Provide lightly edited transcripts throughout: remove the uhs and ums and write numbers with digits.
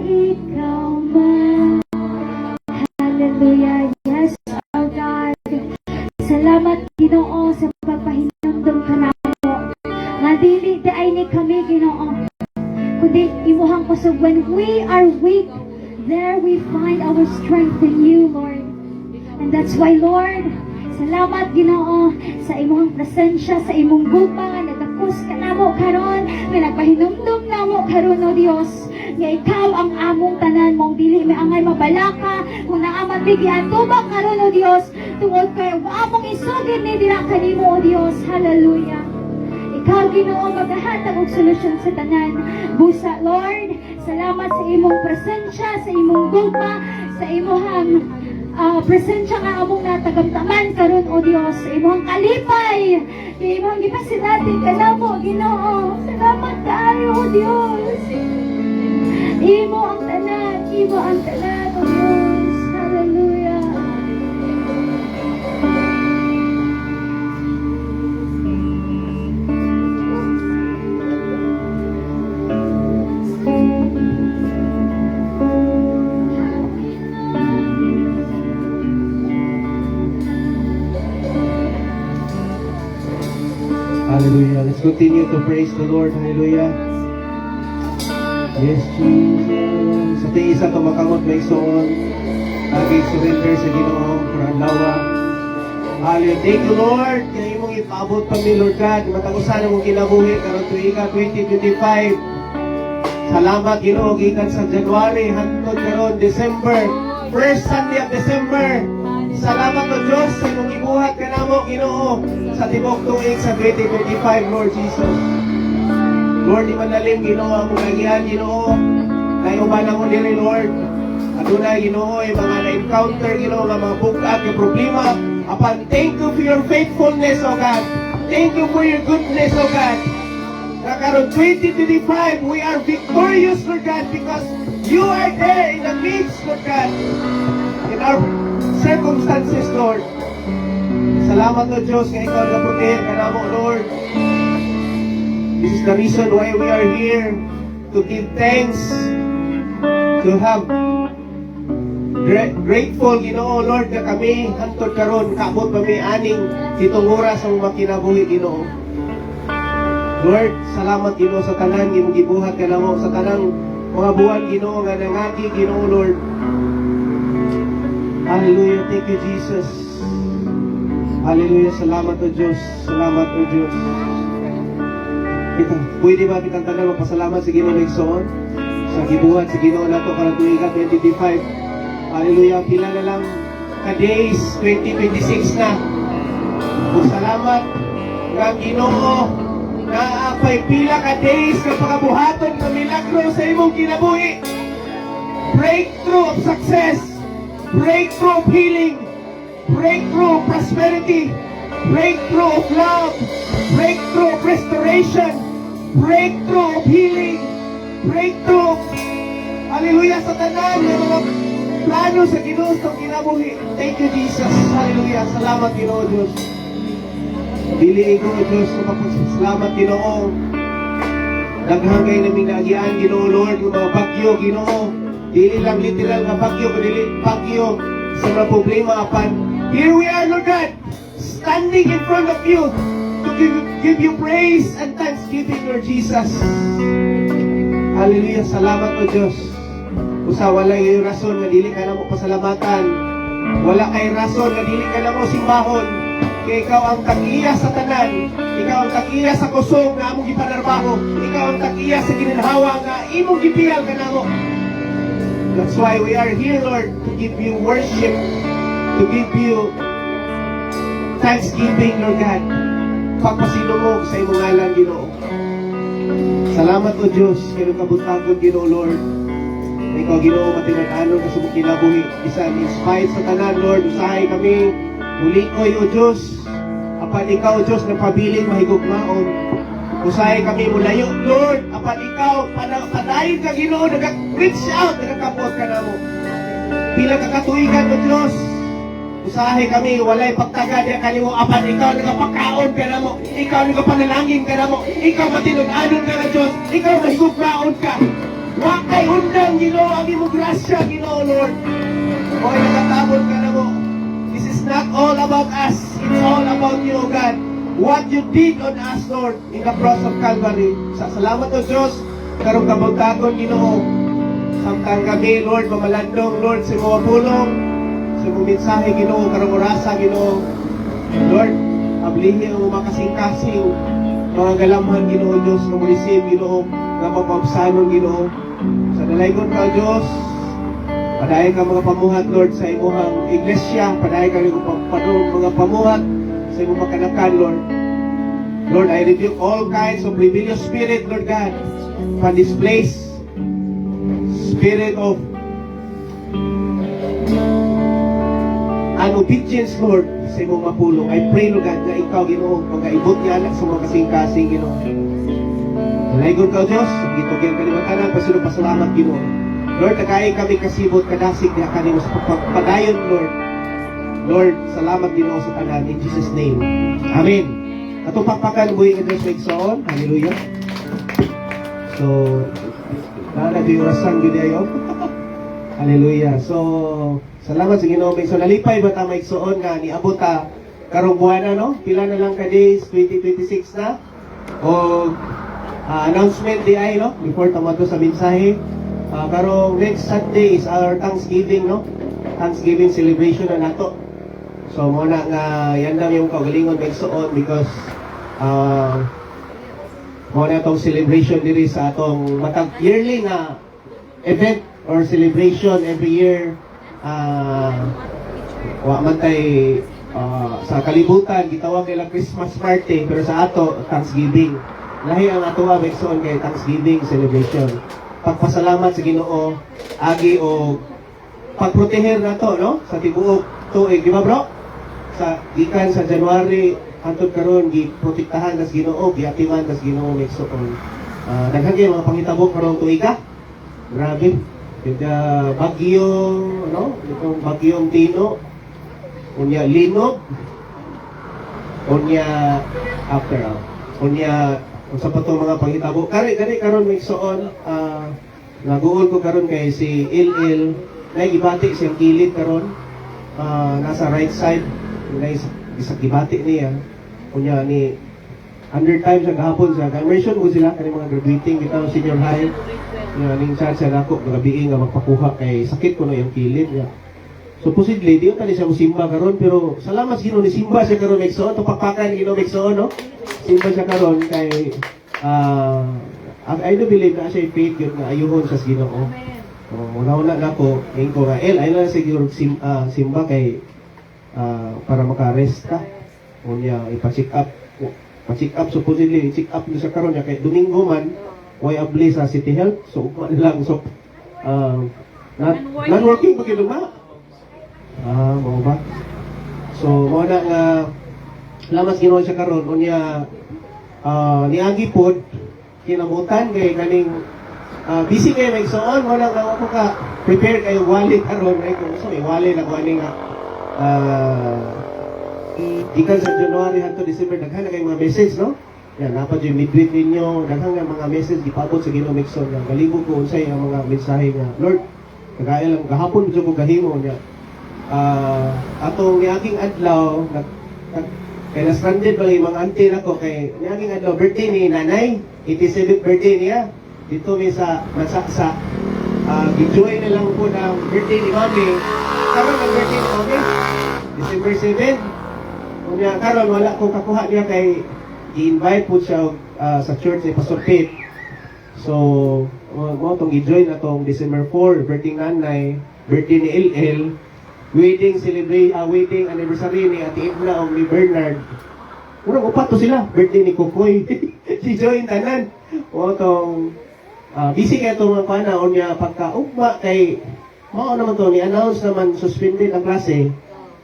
ikaw man. Hallelujah. Yes, oh God. Salamat, Ginoo, sa pagpahinumdum ka namo. Nga dili ay ni kami, Ginoo. Kundi imuhang ko sa when we are weak, there we find our strength in you, Lord. And that's why, Lord, salamat, Ginoo, sa imong presensya, sa imong gugma, nga nagakos ka namo karon, nga nagpahinumdum namo karon, O Dios. Nga ikaw ang among tanan mong dili may angay mabalaka, kung naaman bigyan tubak karon, O Dios, tungod kay among isugid ni dira kanimo, O Dios. Hallelujah. Ikaw, Ginoo, maghahatag og solusyon sa tanan. Busa, Lord, salamat sa imong presensya, sa imong gugma, sa imong presensya nga among natagamtaman karon, O Dios, sa imong kalipay, sa imong gipasidatin kanamo, Ginoo. Salamat kaayo, O Dios. Imo ang tanan, imo ang tanan, O Dios. Hallelujah. Hallelujah. Let's continue to praise the Lord. Hallelujah. Yes, Jesus. Sa tingin isa ito makamot may soon. Lagi surrender sa Ginoo for ang lawa. Hallelujah. Thank you, Lord. Kaya imong ipaabot pa mi, Lord God. Matagusan mong kinabuhi karon tuiga 2025. Salamat, Ginoo, gikan sa January hangtod karon December. First Sunday of December. Salamat o Diyos sa imong ibuhat ka namo, Ginoo, sa tibok tuig sa 2025, Lord Jesus. Lord, di manalim, Ginoo, ang kagihan, Ginoo. Naiuban ako diri, Lord. Aduna, Ginoo, yung mga na-encounter, Ginoo, mga bukak, yung problema. Apan, thank you for your faithfulness, O God. Thank you for your goodness, O God. Karon 2025, we are victorious, Lord God, because you are there in the midst, Lord God. In our circumstances, Lord. Salamat, O Diyos, nga ikaw na-protect ka namo, Lord. This is the reason why we are here, to give thanks, to have grateful, Ginoo, Lord, na kami hantod karon kaabot pa mi aning itong oras ang makinabuhi, Ginoo. Lord, salamat, Ginoo, sa tanan imong gibuhat ka namo, sa tanang mga buwan, Ginoo, nga nangagi, Ginoo, Lord. Hallelujah. Thank you, Jesus. Hallelujah. Salamat, O Diyos. Salamat, O Diyos. Pwede ba kitang tanan magpasalamat sa Ginoo Nagsoon? Sa gibuhat sa Ginoo nato karong tuiga 2025. Hallelujah. Pila na lang ka-days 2026 na. Salamat nga Ginoo na apay pila ka-days na pagabuhaton ng milagro sa imong kinabuhi. Breakthrough of success. Breakthrough of healing, breakthrough of prosperity, breakthrough of love, breakthrough of restoration, breakthrough of healing, breakthrough, hallelujah, sa tanan ng mga plano sa Ginoo sa kinabuhi. Thank you, Jesus. Hallelujah. Salamat, Ginoo, Diyos. Dili ko, Diyos, salamat, Ginoo. Naghangay namin naagian, Ginoo, Lord, yung mga bagyo, Ginoo. Dili lang literal nga bagyo, dili bagyo sa mga problema apan. Here we are, Lord God, standing in front of you to give you praise and thanksgiving, Lord Jesus. Hallelujah. Salamat, O Diyos. Usa wala yung rason nga dili ka na mo pasalamatan. Wala kay rason nga dili ka na mo simbahon. Kaya ikaw ang tagiya sa tanan. Ikaw ang tagiya sa kusog nga among gipanarbaho. Ikaw ang tagiya sa ginhawa nga imong gipiyal ka na mo. That's why we are here, Lord, to give you worship, to give you thanksgiving, Lord God. Pagpasinungog sa imong ngalan, Ginoo. Salamat, O Diyos, kaya kabutanggon, Ginoo, Lord. Ikaw, Ginoo, matinag-anon ka sa mong kinabuhi. Bisan, in spite sa tanan, Lord, usahay kami. Mulikoy, O Diyos. Apan ikaw, O Diyos, nagpabiling mahigugmaon. Usahay kami mulayo, Lord. Apan ikaw, padayon ka, Ginoo, nag-reach out, nagkakapot ka na mo. Pila kakatuigan, O Diyos. Usahay kami, walay pagtagad ya kanimo. Apan ikaw, nagapakaon ka na mo. Ikaw, nagapanalangin ka na mo. Ikaw, matinag-anon ka na, Diyos. Ikaw, mahigugmaon ka. Wa kay undang Ginoo ang imong grasya, Ginoo Lord. Oy, nakatabot ka na mo. This is not all about us. It's all about you, O God. What you did on us, Lord, in the cross of Calvary. Sa salamat o Diyos, karong kabuntagon, Ginoo. Samtang kami, Lord, mamalandong, Lord, sa mga pulong, sa mga mensahe, Ginoo, karong orasa, Ginoo. Lord, ablihi ang mga kasing-kasing, mga galamhan, Ginoo, Diyos, na receive, Ginoo, na mapapsanon, Ginoo. Sa dalaygon ka, Diyos, padayon ka mga pamuhat, Lord, sa imuhang iglesia, padayon ka mga pamuhat sa imong makanakan, Lord. Lord, I rebuke all kinds of rebellious spirit, Lord God, from this place. Spirit of unobedience, Lord, sa imong mapulong. I pray, Lord God, na ikaw, Ginoo, mag-aibot niya sa mga kasing-kasing, Ginoo. Dalaygon ka, Diyos, gitugyan ka ni matanan, pasunod pasalamat, Ginoo. Lord, nagkaya kami kasibot, kadasig na kanimo sa pagpadayon, Lord. Lord, salamat, Ginoo, sa tanan. In Jesus' name. Amen. Atong pakpakan, buhay ka Diyos, maigsoon. Hallelujah. So, nana, di orasan, gidayo. Hallelujah. So, salamat sa Ginoo. So, nalipay ba ta maigsoon nga, niabot ta, karong buwan na, no? Pila na lang ka days, 2026 na. O, announcement di ay, no? Before tamato sa mensahe. Karong next Sunday is our Thanksgiving, no? Thanksgiving celebration na nato. So, muna nga, yan lang yung kaugalingon magsuon because muna itong celebration diri sa atong matag yearly na event or celebration every year. Wa man tay sa kalibutan, gitawag nila Christmas party, pero sa ato, Thanksgiving. Lahi ang ato nga magsuon kay Thanksgiving celebration. Pagpasalamat sa Ginoo, agi o pagproteher na to, no? Sa tibuok tuig, di ba bro? Sa gikan sa January hangtod karon giprotektahan tas Ginoo, giatiman tas Ginoo megsuon. Daghan kay mga panghitabo karong tuiga. Grabe. Kaya bagyo, no? Itong bagyong Tino. Unya linog. Unya after. Unya sa patong mga panghitabo. Kari karon megsuon, naguol ko karon kay si Il naigibati siyang kilid karon. Nasa right side isa gibati niya kunya ni under time sa gahapon sa immersion ko sila kani mga graduating bitaw senior high ning sa nako gabi nga magpakuha kay sakit ko na yung kilid niya. Supposedly di tani siya musimba karon pero salamat sa Ginoo ni simba siya karon megsoon to pakpakan Ginoo megsoon no. Simba siya karon kay I do believe na siya faith yun na ayuhon sa Ginoo. Una-una na ko, ngayon ko nga, ay na siguro simba kay para maka-rest ka. Unya, ipa-check up. Pa-check up, supposedly, check up niya sa karon niya. Kay Domingo man, way abli sa City Health. So, ugma lang. So, non-working pa kinuma. Mga ba? So, mga na nga, lamas ginawa siya karon unya, niagi po, kinamutan kay kaning busy kayo may soon, wala nga ako ka prepare kayo wallet karon ay kung so wallet na kuani nga ikan sa January hangtod December daghan na kay mga message no. Yan dapat yung midweek ninyo daghan nga mga message gipabot sa Ginoo Mixon nga balibo ko unsay ang mga mensahe nga Lord kagaya lang gahapon jud ko gahimo niya. Atong niaging adlaw kay na stranded ba yung mga auntie nako kay niaging adlaw birthday ni nanay 87th birthday niya. Dito may sa Masaksa, enjoy na lang po ng birthday ni Mami. Karon ang birthday ni Mami, December 7. Kaya karon wala ko kakuha niya kay i-invite po siya sa church ni Pastor Pete. So, mo itong i-join na itong December 4, birthday nanay, birthday ni LL, wedding anniversary ni Ate Edna o ni Bernard. Murang upat to sila, birthday ni Kukoy. Si Joy tanan. O itong busy kaya itong mga panahon niya pagka-ugma kay mao naman to ni-announce naman suspended ang klase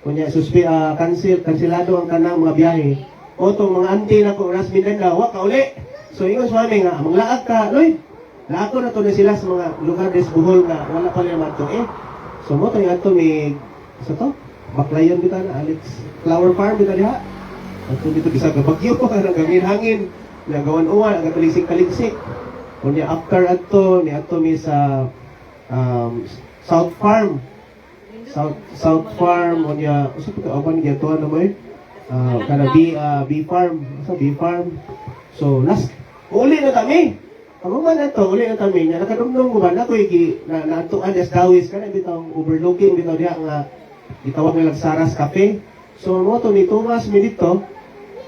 kunya kansilado ang kanang mga biyahe o itong mga auntie na kung nas Mindanao wa ka uli so ingon sa amin nga manglaag ka Lloyd laako na to na sila sa mga lugar des Bohol nga wala pa nila mato so mo to yung ato ni sa to Baklayon kita na Alex Flower Farm kita diha ato dito bisa ka bagyo ka nang hangin nagawan uwan ang kaligsik-kaligsik Unya after adto ni adto mi sa South Farm. South Farm unya usa pa ka ni gato ano mo kana B Farm, sa B Farm. So last uli na kami. Ako man ato uli na kami nya nakadumdum ko ba na ko na atuan as dawis kana bitong overlooking bitaw diha nga gitawag nila Saras Cafe. So mo to ni Thomas mi dito.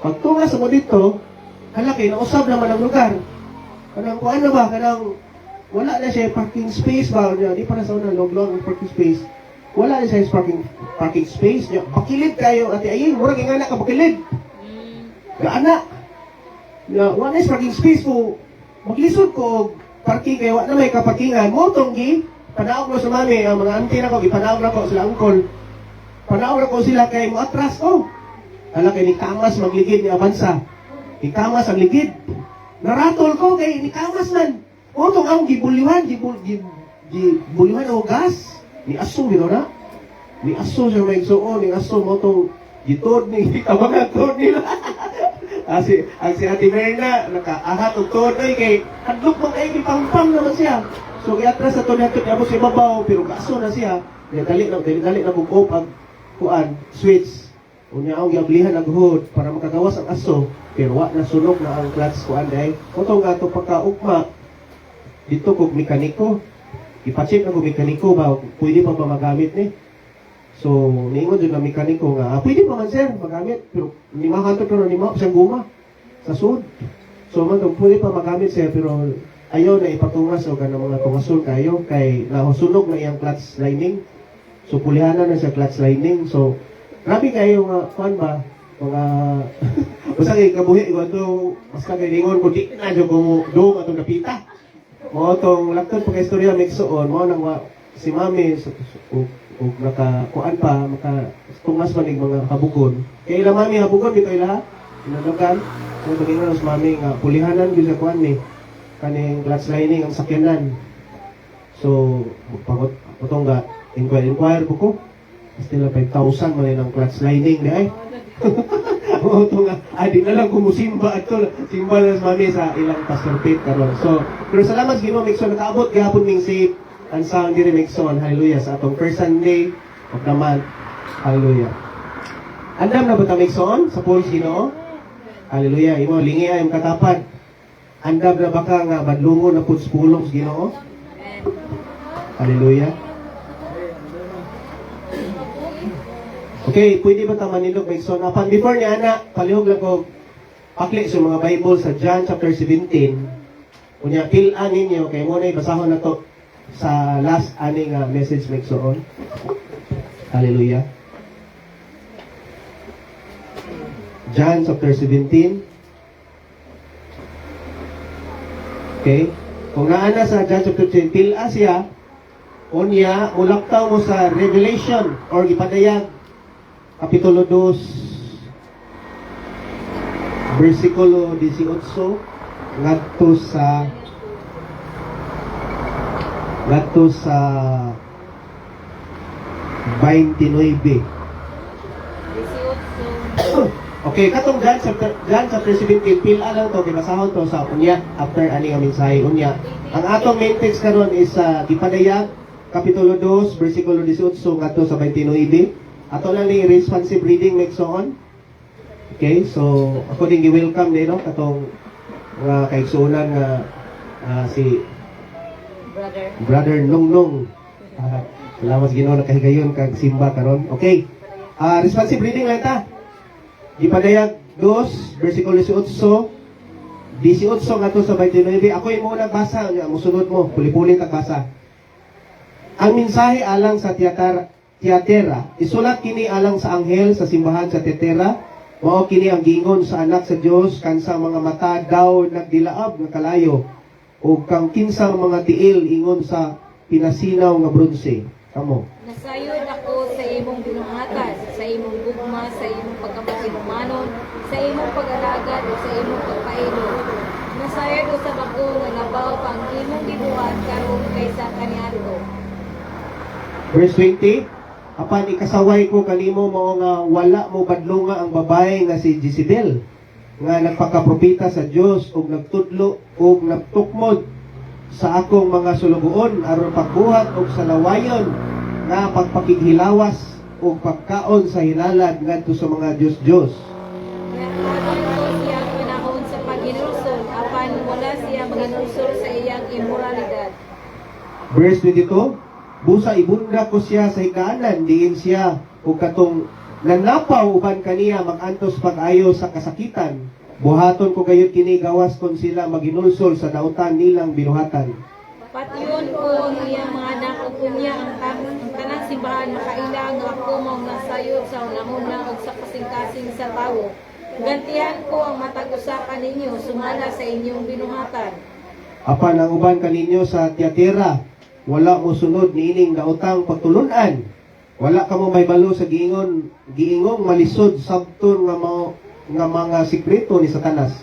Pag tumas mo dito, halaki na usab naman ang lugar. Kanang kuan na ba kanang wala na siya parking space ba niya di pa na sa una long ang parking space. Wala na siya parking space niya. Bakilid kayo ate ayin murag nga na ka bakilid. Gaana. Ya wala na parking space ko. Maglisod ko og parking kay wala na may kaparkingan mo tonggi panaog ko sa mami ang mga auntie nako gipanaog nako sila uncle. Panaog ko sila kay mo atras oh. Hala kay ni Kamas magligid ni Avanza. Ni Kamas ang ligid. Naratol ko kay ni Kamas man. Otong ang gibuliwan, gibuliwan o gas. Ni aso bino na. Ni aso siya may igsuon, ni aso mo tong gitod ni kabangan tod nila. ang si Ate Merna nakaahat og tod ay kay hadlok man kay gipampam naman siya. So giatras sa tod nato niya si babaw pero kaso na siya. Dali na bug-op ang kuan switch. Unya ang giablihan ang hood para makagawas ang aso. Pero wa na sunog na ang clutch kuan day. Kutong ato pagkaugma dito kog mekaniko. Ipa-check na kog mekaniko ba pwede pa ba magamit ni. So niingon jud na mekaniko nga pwede pa man sir magamit pero limahan to pero lima siyang guma sa sud. So man pwede pa magamit sir pero ayaw na ipatungas o kanang mga tungasol kayo kay nahusunog na iyang clutch lining. So pulihanan na siya clutch lining. So grabe kayo nga kuan ba mga usa kay kabuhi iwado mas kagalingon ko di na jud ko do atong napita. Mo tong laptop pag istorya mixoon mo nang si mami ug naka kuan pa maka tungas man mga habugon. Kay ila mami habugon bitaw ila inalugan. Kung gingon sa mami nga pulihanan gyud sa kuan ni kaning clutch lining ang sakyanan. So pagod utong ga inquire ko. Stila 5,000 man ang clutch lining di ay. O ito nga, di na lang kumusimba at to. Simba na mami sa ilang pastor pit karon. So, pero salamat sa Ginoo Mixon nakaabot gihapon ning safe and sound diri Mixon. Hallelujah sa atong first Sunday of the month. Hallelujah. Andam na ba ta Mixon sa Paul's Ginoo? Hallelujah. Imo lingi ay katapan. Andam na ba ka nga badlungon na pud sa pulong sa Ginoo? Hallelujah. Okay, pwede ba ta manilog Mixon? Apan before niya ana, palihog lang ko pakli sa mga Bible sa John chapter 17. Unya pil-an ninyo kay mo na basahon na to sa last ani nga message Mixon. Hallelujah. John chapter 17. Okay? Kung naana sa John chapter 17, pil-a siya, unya ulaktaw mo sa Revelation or ipadayag Kapitulo 2, versikulo 18, ngadto sa 29. Okay, katong John chapter 17, pila lang to, kinasahon to sa unya, after ani nga mensahe unya. Ang atong main text karon is sa Gipadayag, Kapitulo 2, versikulo 18, ngadto sa 29. Ato lang ni responsive reading next on. Okay, so ako din gi-welcome din no katong mga kaigsuonan nga si Brother Nongnong. Salamat sa Ginoo nakahigayon kag simba karon. Okay. Responsive reading lang ta. Gipadayag 2 bersikulo 18 ngadto sa 29. Ako imo nagbasa nya mosunod mo, puli-puli tag basa. Ang mensahe alang sa Tiatira, isulat kini alang sa anghel sa simbahan sa Tiatira, mao kini ang gingon sa anak sa Dios kansa mga mata daw nagdilaab nga kalayo ug kang kinsang mga tiil ingon sa pinasinaw nga bronze. Kamo. Nasayod ako sa imong binuhatan, sa imong gugma, sa imong pagkamakinumanon, sa imong pag-alagad o sa imong pagpailo. Nasayod usab ako nga nabaw pa ang imong gibuhat karon kaysa kaniadto. Verse 20, apan ikasaway ko kanimo mao nga wala mo badlunga ang babae nga si Jezebel nga nagpakapropeta sa Dios ug nagtudlo ug nagtukmod sa akong mga sulugoon aron pagbuhat og sa lawayon nga pagpakighilawas o pagkaon sa hinalad ngadto sa mga Diyos-Diyos. Apan ko siya panahon sa paghinulsol, apan wala siya maghinulsol sa iyang immoralidad. Verse 22, busa ibunda ko siya sa higdaanan, diin siya ug katong nanapaw uban kaniya magantos pag-ayo sa kasakitan. Buhaton ko gayud kini gawas kon sila maghinulsol sa dautan nilang binuhatan. Patyon ko ang iyang mga anak ug unya ang tanang simbahan makailang nga ako mao nga sayop sa unahuna ug sa kasing-kasing sa tawo. Gantihan ko ang matag usapan ninyo sumala sa inyong binuhatan. Apan ang uban kaninyo sa Tiatira, wala mo sunod niining daotang pagtulunan. Wala kamo may balo sa giingong malisod sabton nga mga sikreto ni Satanas.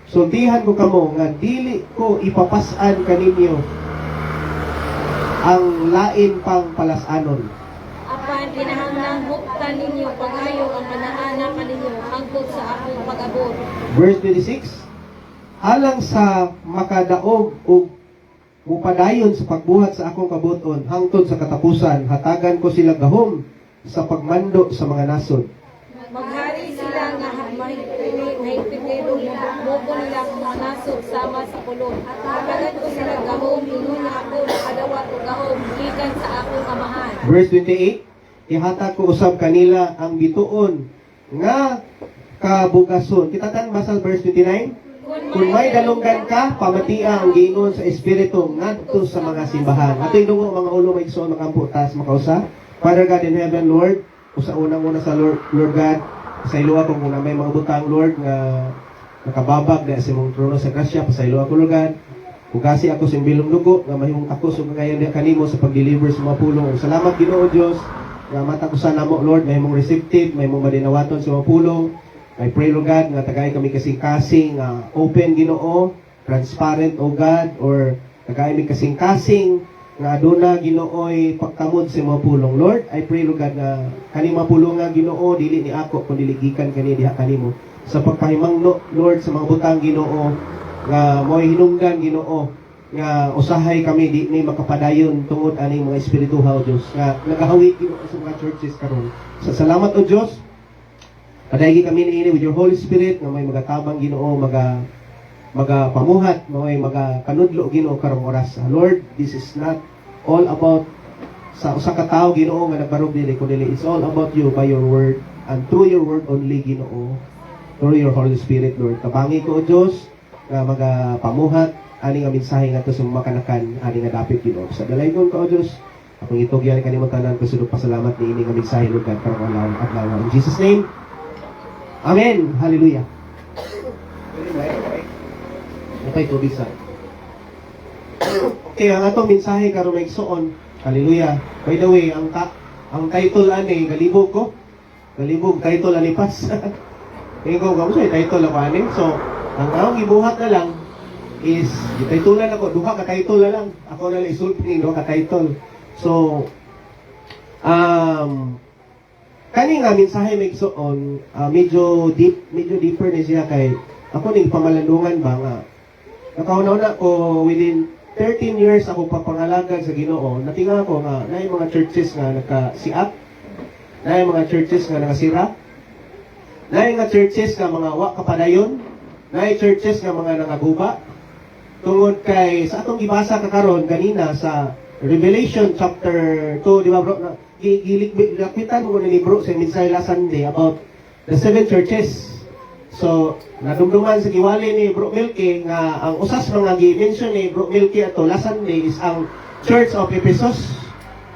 Sultihan ko kamo nga dili ko ipapasan kaninyo ang lain pang palasanon. Apan kinahanglang huktan ninyo pag-ayo ang kanahana kaninyo hangtod sa akong pag-abot. Verse 26, alang sa makadaog o mupadayon sa pagbuhat sa akong kabuton hangtod sa katapusan, hatagan ko sila gahom sa pagmando sa mga nasod. Maghari sila nga mahigpit-higpit mubo nila ang mga nasod sama sa kulon. Hatagan ko sila gahom, ingon nga ako nakadawat o gahom, gikan sa akong amahan. Verse 28, ihatag ko usab kanila ang bituon nga kabugason. Kita tan basa verse 29? Kung may dalunggan ka, pamatia ang giingon sa Espiritu ngadto sa mga simbahan. Ato dungo mga ulo may igsoon makamputas makausa. Father God in heaven, Lord, usa unang-una sa Lord God, sa iluwa ko muna may mga butang, Lord, nga nakababag na sa mong trono sa grasya, pasaylo ako, Lord God. Ugasi ako sa bilong dugo, nga mahimong takos ug ngayon kanimo sa pag-deliver sa mga pulong. Salamat Ginoo Dios, nga matakusan namo, Lord, mahimong receptive, mahimong madinawaton sa mga pulong. I pray, Lord God, nga tagay kami kasing-kasing, open Ginoo, transparent, O God, or tagay kami kasing-kasing, nga aduna Ginoo'y pagkamod sa mga pulong. Lord, I pray, Lord God, nga kanimo pulong nga Ginoo, dili ni ako, kung dili gikan kani diha kanimo. Sa pagpahimangno, Lord, sa mga butang Ginoo, nga mo'y hinungdan Ginoo, nga usahay kami di ni makapadayon tungod aning mga espirituha o Dios nga nagahawid Ginoo sa mga churches karon. Sa salamat o Dios, padaygi kami niini with your Holy Spirit nga may magatabang Ginoo, magapamuhat, may magakanudlo Ginoo karong oras. Lord, this is not all about sa usa ka tawo Ginoo nga nagbarog dili kundi it's all about you by your word and through your word only Ginoo, through your Holy Spirit, Lord. Tabangi ko o Dios nga magapamuhat ani nga mensahe ngadto sa makanakan ani nga dapit Ginoo. Sa dalaygon ka o Dios, akong itugyan kanimo tanan ko sudok pasalamat niini nga mensahe Lord God karong adlaw. In Jesus name. Amen. Hallelujah. Okay, tubig sa. Okay, ang atong mensahe karon may igsoon. Hallelujah. By the way, ang title ani galibog ko. Galibog title ani pas. Ikaw gamo sa title ako ani. So, ang akong gibuhat na lang is gititulan ako duha ka title na lang. Ako na lang isulti duha ka title. So, kani nga mensahe may igsoon, medyo deeper na siya kay ako ning pamalandungan ba nga nakauna-una ko within 13 years ako papangalagad sa Ginoo. Natinga ko nga naay mga churches nga nagka-siap, naay mga churches nga nakasira, naay nga churches nga mga wa kapadayon, naay churches nga mga nangaguba. Tungod kay sa atong gibasa kakaron kanina sa Revelation chapter 2, di ba bro? Gilikbitan mo ni bro sa mensahe last Sunday about the 7 churches. So, nadumduman sa giwali ni Bro Milky nga ang usas mga gi-mention ni Bro Milky ato last Sunday is ang Church of Ephesus.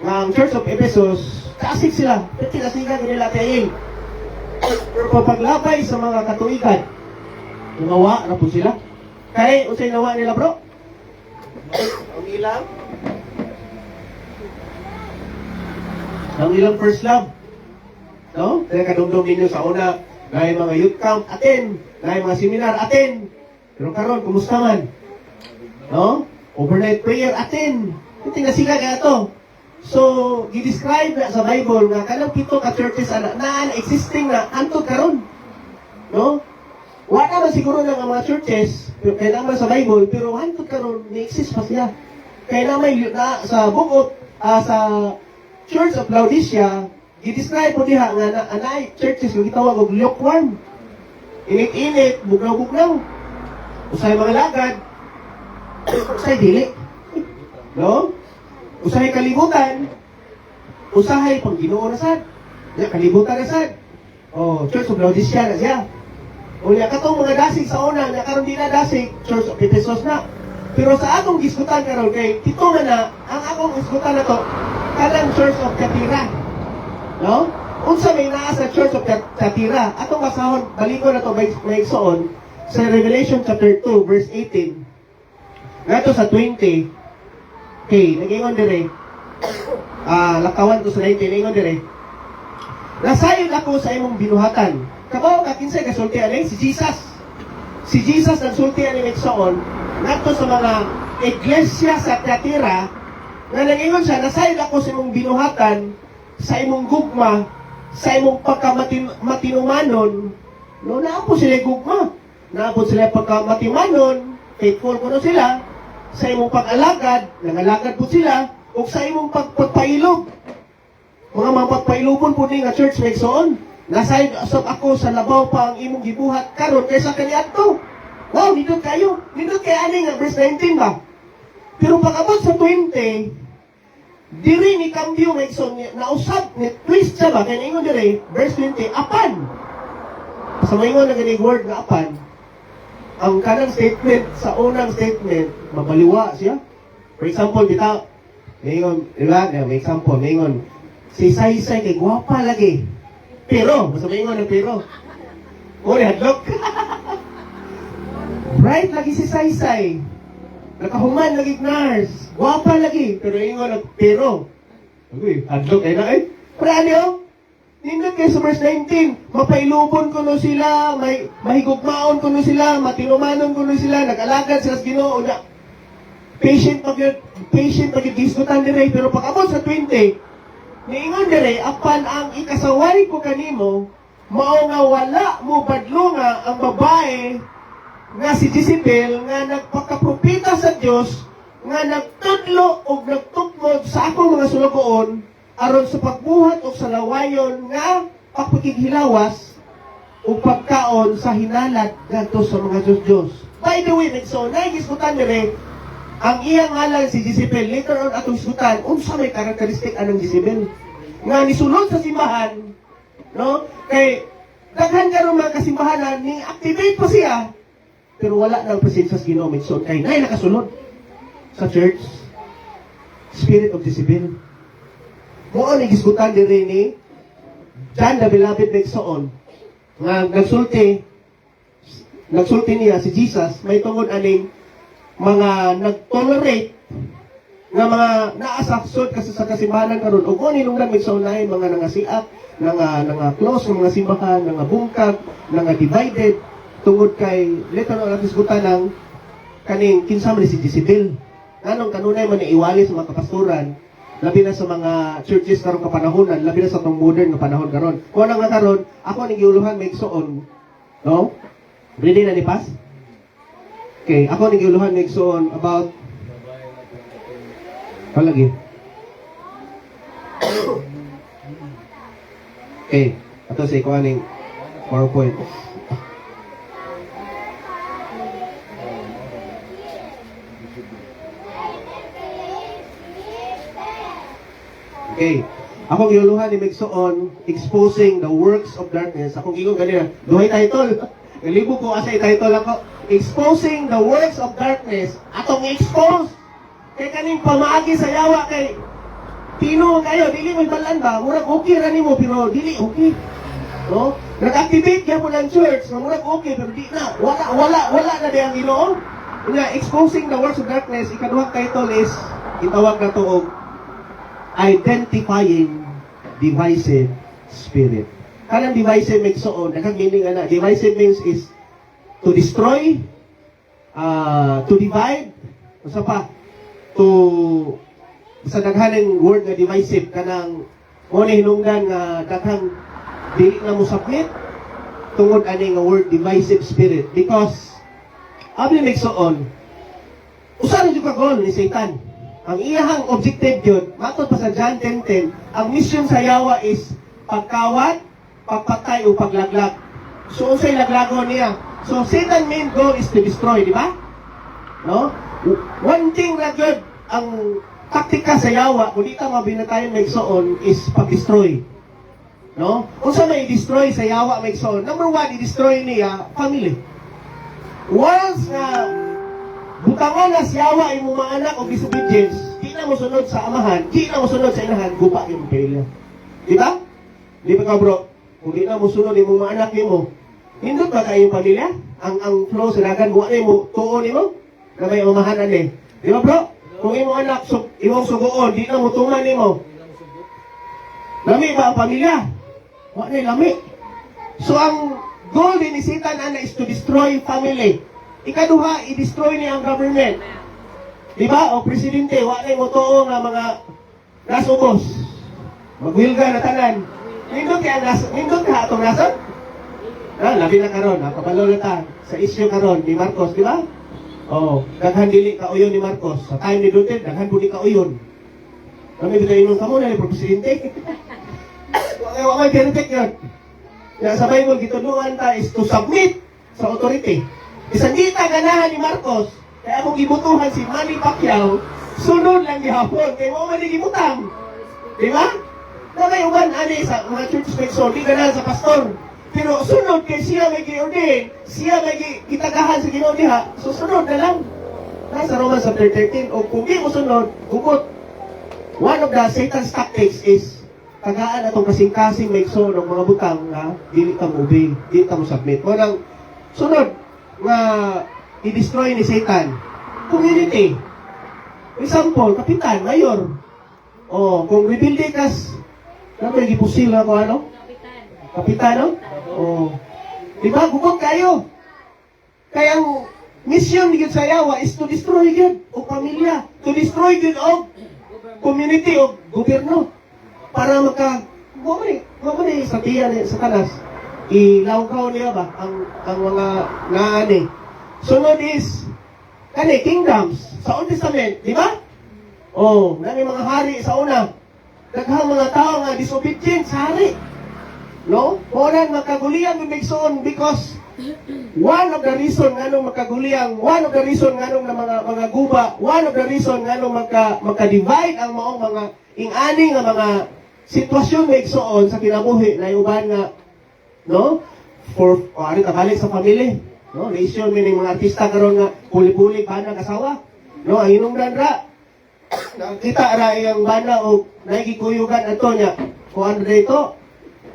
Nga ang Church of Ephesus, kasig sila. Sila siga nila tayo. Pero paglabay sa mga katuigan, nawa na po sila. Kaya, unsay nawa nila bro? Ang ilang first love. No? Kaya kadumdum ninyo sa una, dahil mga youth camp, attend. Dahil mga seminar, attend. Pero karon, kumusta man? No? Overnight prayer, attend. Hindi na sila kaya to. So, i-describe na sa Bible nga kanang pito ka churches na existing na antod karon. No? Wala man siguro ng mga churches, kaya naman sa Bible, pero antod karon, ni-exist pa siya. Kaya na may sa bukod sa Church of Laodicea, gidescribe po diha nga na anay churches nga gitawag og lukewarm. Init-init, bugnaw-bugnaw. Usay mga lagad, usay dili. No? Usahay kalibutan, usahay pang Ginoo na sad. Ya kalibutan na sad. Oh, Church of Laodicea na siya. O niya katong mga dasig sa una, niya karon di na dasig, Church of Ephesus na. Pero sa akong gisgutan karon kay tito nga na, ang akong gisgutan na to, kanang Church of Thyatira. No? Unsa may naa sa Church of Thyatira, atong basahon, balikon na to may igsoon sa Revelation chapter 2 verse 18. Ngato sa 20. Okay, nag-ingon dire. Lakawan to sa 19, nag-ingon dire. Nasayod ako sa imong binuhatan. Kabaw ka kinsay gasulti ani si Jesus. Si Jesus nagsulti ani igsoon ngadto sa mga iglesia sa Thyatira nga nag-ingon siya, nasayod ako sa imong binuhatan, sa imong gugma, sa imong pagkamatinumanon. No, naapo sila gugma. Naapo sila pagkamatimanon, faithful ko sila, sa imong pag-alagad, nangalagad po sila, o sa imong pagpailog. Mga pagpailobon po ni nga church megsoon. Nasayod ako sa labaw pa ang imong gibuhat karon kaysa kaniadto. Wow, nindot kayo. Nindot kay ani nga verse 19 ba? Pero pag-abot sa 20, diri ni kambyo megsoon nausab ni twist siya ba kay ingon diri verse 20 apan. Sa moingon na ganing word nga apan, ang kanang statement sa unang statement mabaliwa siya. For example, bitaw ngayon, diba? May example, ngayon, si Saysay kay gwapa lagi. Pero, basta may ingon ng pero. Uri, hadlok. Bright lagi si Saysay. Nakahuman lagi nurse. Gwapa lagi. Pero ingon ng pero. Uy, hadlok ay na eh. Pero ano? Nindot kayo sa verse 19. Mapailubon ko no sila, mahigugmaon ko no sila, matinumanon ko no sila, nag-alagad sila sa Ginoo na patient pag-diskutan dire. Pero pag-abot sa 20, niingon dire, apan ang ikasaway ko kanimo, mao nga wala mo badlunga ang babae nga si Jezebel nga nagpakapropita sa Dios nga nagtudlo o nagtukmod sa akong mga sulugoon aron sa pagbuhat o sa lawayon nga pagpakighilawas o pagkaon sa hinalat ngadto sa mga Diyos. By the way, so nagisgutan dire ang iyang ngalan si Jezebel. Later on atong isgutan unsa may karakteristik anang Jezebel nga nisulod sa simbahan, no? Kay daghan karon mga kasimbahanan ni activate pa siya pero wala nang presensya sa Ginoo so kay nay nakasulod sa church spirit of Jezebel. Mo ani gisgutan diri ni John the Beloved Megsoon nga nagsulti niya si Jesus may tungod aning mga nag-tolerate nga mga naasaksod kasi sa kasimbahan karon ug mo nilungdan Megsoon lain mga nangasiak nga close mga simbahan nga bungkag nga divided tungod kay later on natin isgutan ng kaning kinsa man si Jezebel. Anong kanunay man iwali sa mga kapastoran, labi na sa mga churches karong kapanahonan, labi na sa tong modern nga panahon karon. Kung nga karon, ako ning giuluhan Megsoon, no? Ready na ni Pas? Okay, ako ning giuluhan Megsoon about palagi. Okay, ato sa ikuha ning PowerPoint. Okay. Akong giuluhan ni Megsoon, exposing the works of darkness. Akong gigon ganina, duhay title. Nalibo ko asay title ako, exposing the works of darkness. Atong expose. Kay kaning pamaagi sa yawa kay Pino kayo, dili mo balan ba? Murag okay ra nimo pero dili okay. No? Nag-activate kaya po ng church, na murag okay pero di na. Wala na di ang Ginoo. Nga exposing the works of darkness, ikaduhang title is itawag na to og identifying divisive spirit. Kanang divisive Megsoon, meaning ana, divisive means is to destroy, to divide, usa pa, to sa daghaneng word nga divisive kanang mo ni hinungdan nga daghang dili na mo submit tungod ani nga word divisive spirit because abi Megsoon usa ra jud ka goal ni Satan ang iyahang objective yun, matod pa sa John 10:10, ang mission sa yawa is pagkawat, pagpatay o paglaglag. So, unsay laglagon niya? So, Satan main goal is to destroy, di ba? No? One thing na good, ang taktika sa yawa, kung di ka mabinatayan may igsoon, is pag-destroy. No? Kung sa may destroy sa yawa may igsoon, number one, i-destroy niya, family. Once na butangan na sa yawa yung mga anak o disobedience, di na mo sunod sa amahan, di na mo sunod sa inahan, gupa yung pamilya. Di ba? Di ba ka bro? Kung di na mo sunod yung mga anak mo, hindot ba kayong pamilya? Ang flow sa dagan, buwan mo, tuon mo, na may umahanan eh. Di ba bro? Kung imong anak, imong sugoon, di na mo tuman mo. Lami ba ang pamilya? Wala na lami. So ang goal din ni Satan ana is to destroy family. Ikaduha, i-destroy niya ang government. Di ba? O presidente, wala mo tuong nga mga nasubos. Magwilga na tanan. Nindot ka atong nasan? Labi na karon, kapalo na ta sa issue karon ni Marcos, di ba? Oh, daghan dili ka uyon ni Marcos. Sa time ni Duterte, daghan budi ka uyon. Kami bitaw inon kamo na ni presidente. Wa may perfect yun. Ya sa Bible gitudluan ta is to submit sa authority. Bisan di ta ganahan ni Marcos, kaya among gibutuhan si Manny Pacquiao, sunod lang gihapon kay mo man gibutang. Di ba? Nakay uban ani sa mga church sponsor, di ganahan sa pastor. Pero sunod kay siya may gi-ordain, siya may gitagahan sa Ginoo diha, so sunod na lang. Nasa Romans chapter 13, o kung di mo sunod, hugot. One of the Satan's tactics is tagaan atong kasing-kasing may igsoon ng mga butang na dili ka mo obey, dili ka mo submit. Walang sunod nga i-destroy ni Satan. Community. Example, kapitan, mayor. O, kung rebuilde kas, naman gipusil ako ano? Kapitan, no? Oh. Di ba? Gugod kayo. Kaya ang mission ni sa yawa is to destroy yun o pamilya. To destroy yun o community o gobyerno. Para mamani sa tiyan sa kanas. Ilawkaw niya ba ang mga naani. Sunod is kingdoms sa Old Testament. Di ba? Oh, nami mga hari sa una. Daghang mga tao nga disobedient sa hari. No? Moran magkaguliyang mimigsoon because one of the reason nganong magkaguliyang, one of the reason nganong na mga guba, one of the reason nganong magka-divide ang maong mga ing-ani nga mga sitwasyon migsoon sa kinabuhi na uban nga no? For ano kabalik sa family, no? Nation meaning mga artista karon nga puli-puli bana kasawa. No, ang hinungdan ra nakita ra iyang bana o naigikuyugan ato nya. Kuan dito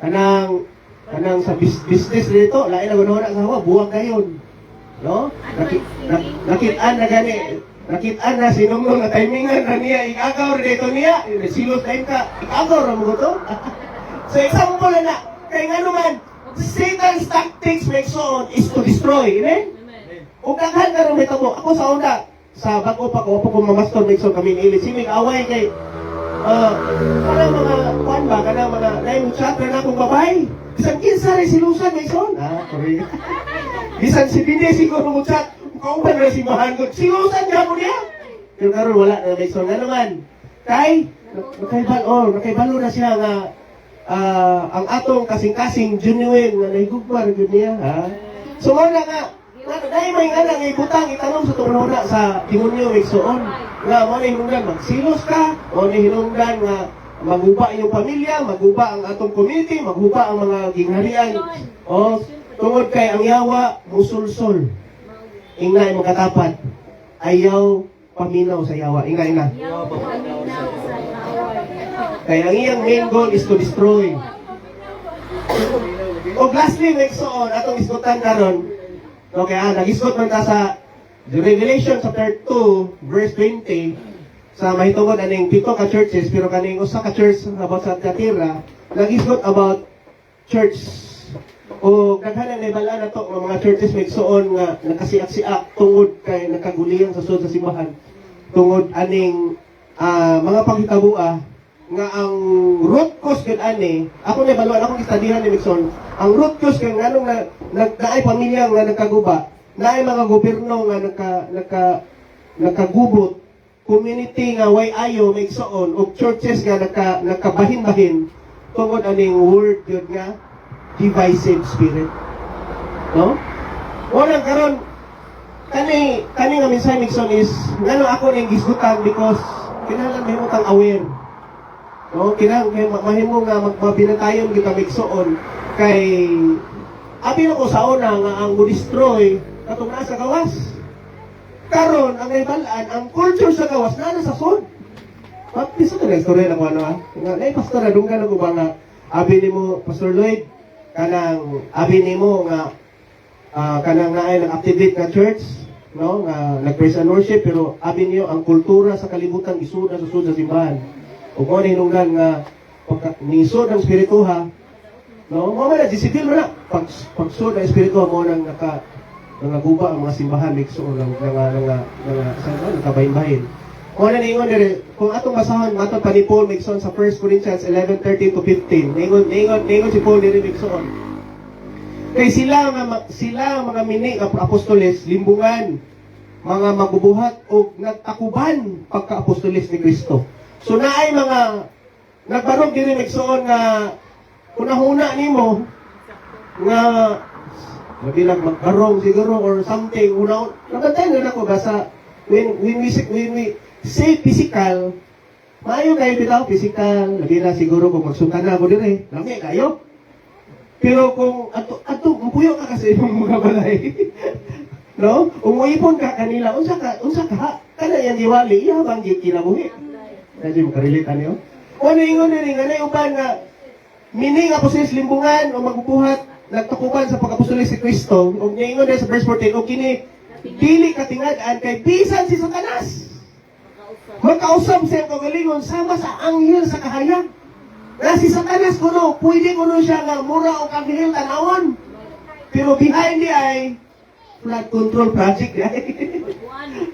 kanang sa business dito, lain na ganoon sa hawa, buwag gayon. No? Nakitaan na gani, nakitaan na sinumnong na timingan na niya, ikagaw dito niya, silos time ka, ikagaw ra mo to. So example na, kaya nga naman, Satan's tactics make so is to destroy, amen? Kung daghan ka rin mo, ako sa una, sa bago pa ko mamastor make so kami ilit, simig away kay kanang mga kuan ba, kanang mga name chapter na akong babae. Bisan kinsa rin silusan, may son. Correct. Bisan si Binde siguro mo chat, kauban na si Mahanggod. Silusan niya mo niya. Pero karon wala na may son. Nga naman, nakaibalo na siya nga ang atong kasing-kasing genuine nga nahigugmar yun niya. So wala nga, dahil may nga nang ibutang itanong sa turuna sa demonyo may soon. Nga, mo na hinungdan, magsilos ka, mo na hinungdan nga, maguba yung pamilya, maguba ang atong community, maguba ang mga gingharian. O, tungod kay ang yawa, musulsol. Ingay magkatapat. Ayaw paminaw sa yawa. Ingay na. Kaya ang iyang main goal is to destroy. O lastly, next on, atong isgutan karon. Okay, nag-isgot man ta sa Revelation chapter 2, verse 20, sa mahitungod aning 7 ka churches, pero kaning usa ka church about sa Tiatira, nag-isgot about church. O daghan na ibala na to mga churches may suon nga nakasiak-siak tungod kay nakaguliyang sa sud sa simbahan. Tungod aning mga panghitabo nga ang root cause gid ani, ako na baluan akong istadihan ni Mixon. Ang root cause kay nganong naay pamilya nga nagkaguba, naay mga gobyerno nga nakagubot community nga way ayo may igsoon og churches nga nakabahin-bahin tungod aning word yun nga divisive spirit. No? Wala karon kani nga minsan Nixon is ngano ako ning gisgutan because kinahanglan mahimo kang aware. No, kinahanglan mahimo nga magbinatayon kita migsoon kay abi ko sa una nga ang mo-destroy katong naa sa gawas. Karon ang naibalaan ang culture sa gawas na sa sod. Piso ka na istorya na ko ano ha? Nga, pastor, adunggan ako ba nga, abi ni mo, Pastor Lloyd, kanang, abi ni mo nga, kanang naay nag-activate nga church, no? Nga, nag-praise and worship, pero abi niyo, ang kultura sa kalibutan, isud na susud sa simbahan. O kung ano hinunggan nga, nisod ang spirituha, no? Mga na, disipil mo na, pagsud ang spirituha mo nang nangaguba ang mga simbahan, mixo, nagkabahin-bahin. Kung ano ningon dire, kung atong basahon matong pa ni Paul Migson sa 1 Corinthians 11:13 to 15. Ningon si Paul dire Migson. Kay sila mga mini apostoles limbungan mga magbubuhat og nagtakuban pagka-apostoles ni Kristo. So naay mga nagbarog dire Migson nga kunahuna nimo nga mabilang magbarong siguro or something una nabantay na ako basta when we say physical, maayo kayo bitaw physical, labi na siguro kung magsunta na ako dire, lami kayo. Pero kung ato mupuyo ka kasi imong mga balay. No? Umuipon ka kanila, unsa ka kana yang giwali, iya bang kinabuhi. Dadi mo karelate ano? Ano ingon diri nga nay uban nga mining apostoles limbungan o magbubuhat nagtakuban sa pag-apostoles si Kristo. Og ingon sa verse 14, og kini dili katingad-an kay bisan si Satanas. Magkausap siya kagalingon sama sa anghel sa kahayag. Na si Satanas kuno, pwede kuno siya nga mura o anghel tanawon. Pero behind di ay flood control project di ay.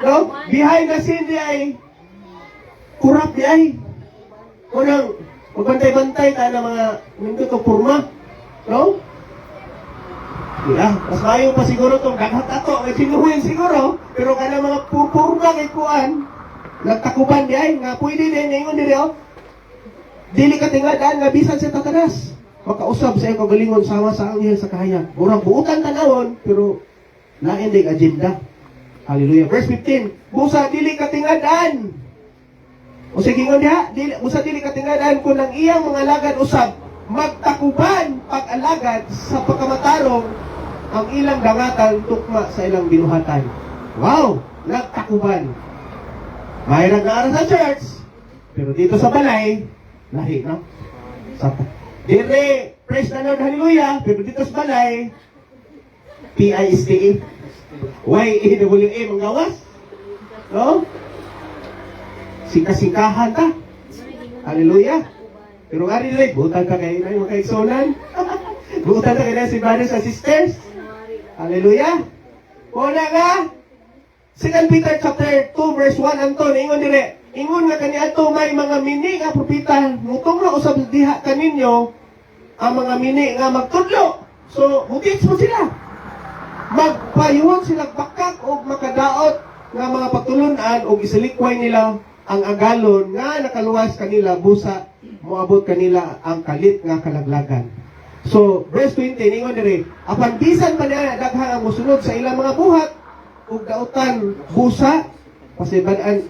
No? Behind the scene di ay kurap di ay. Kunang magbantay-bantay ta na mga nindot o purma. No? Mas mayo pa siguro itong daghat ato. May sinuhin siguro. Pero kana mga purpurma kay kuan. Nagtakuban di ay, nga pwede din, ingon diri oh. Dili ka tingadaan nga bisan sa Satanas. Makausap sa iyo kagalingon sama sa anghel sa kahayag. Murang buutan tanawon, pero lain din agenda. Hallelujah. Verse 15. Busa dili ka tingadaan. O sige ingon diha, busa dili ka tingadaan kung ang iyang mga alagad usab magtakuban pag-alagad sa pagkamatarong ang ilang dangatan tukma sa ilang binuhatan. Wow! Nagtakuban. Mayroon na ara sa church, pero dito sa balay, lahi, no? Dire, praise the Lord, hallelujah, pero dito sa balay, P-I-S-T-E, Y-E-W-A, mga gawas, no? Sika-sikahan ka, hallelujah. Pero nga rin, butan ka kayo na yung mga kaigsonan, butan ka kayo na si brothers and sisters, hallelujah. Una nga, 2 Peter chapter 2 verse 1 Anton, ingon dire, ingon nga kaniadto may mga mini nga propeta, mutong na usab diha kaninyo ang mga mini nga magtudlo. So, hugits mo sila. Magpayuhon sila bakak o makadaot nga mga pagtulunan o isalikway nila ang agalon nga nakaluwas kanila busa moabot kanila ang kalit nga kalaglagan. So, verse 20, ingon dire, apan bisan pa niya daghang ang musunod sa ilang mga buhat, ug dautan busa pasipadaan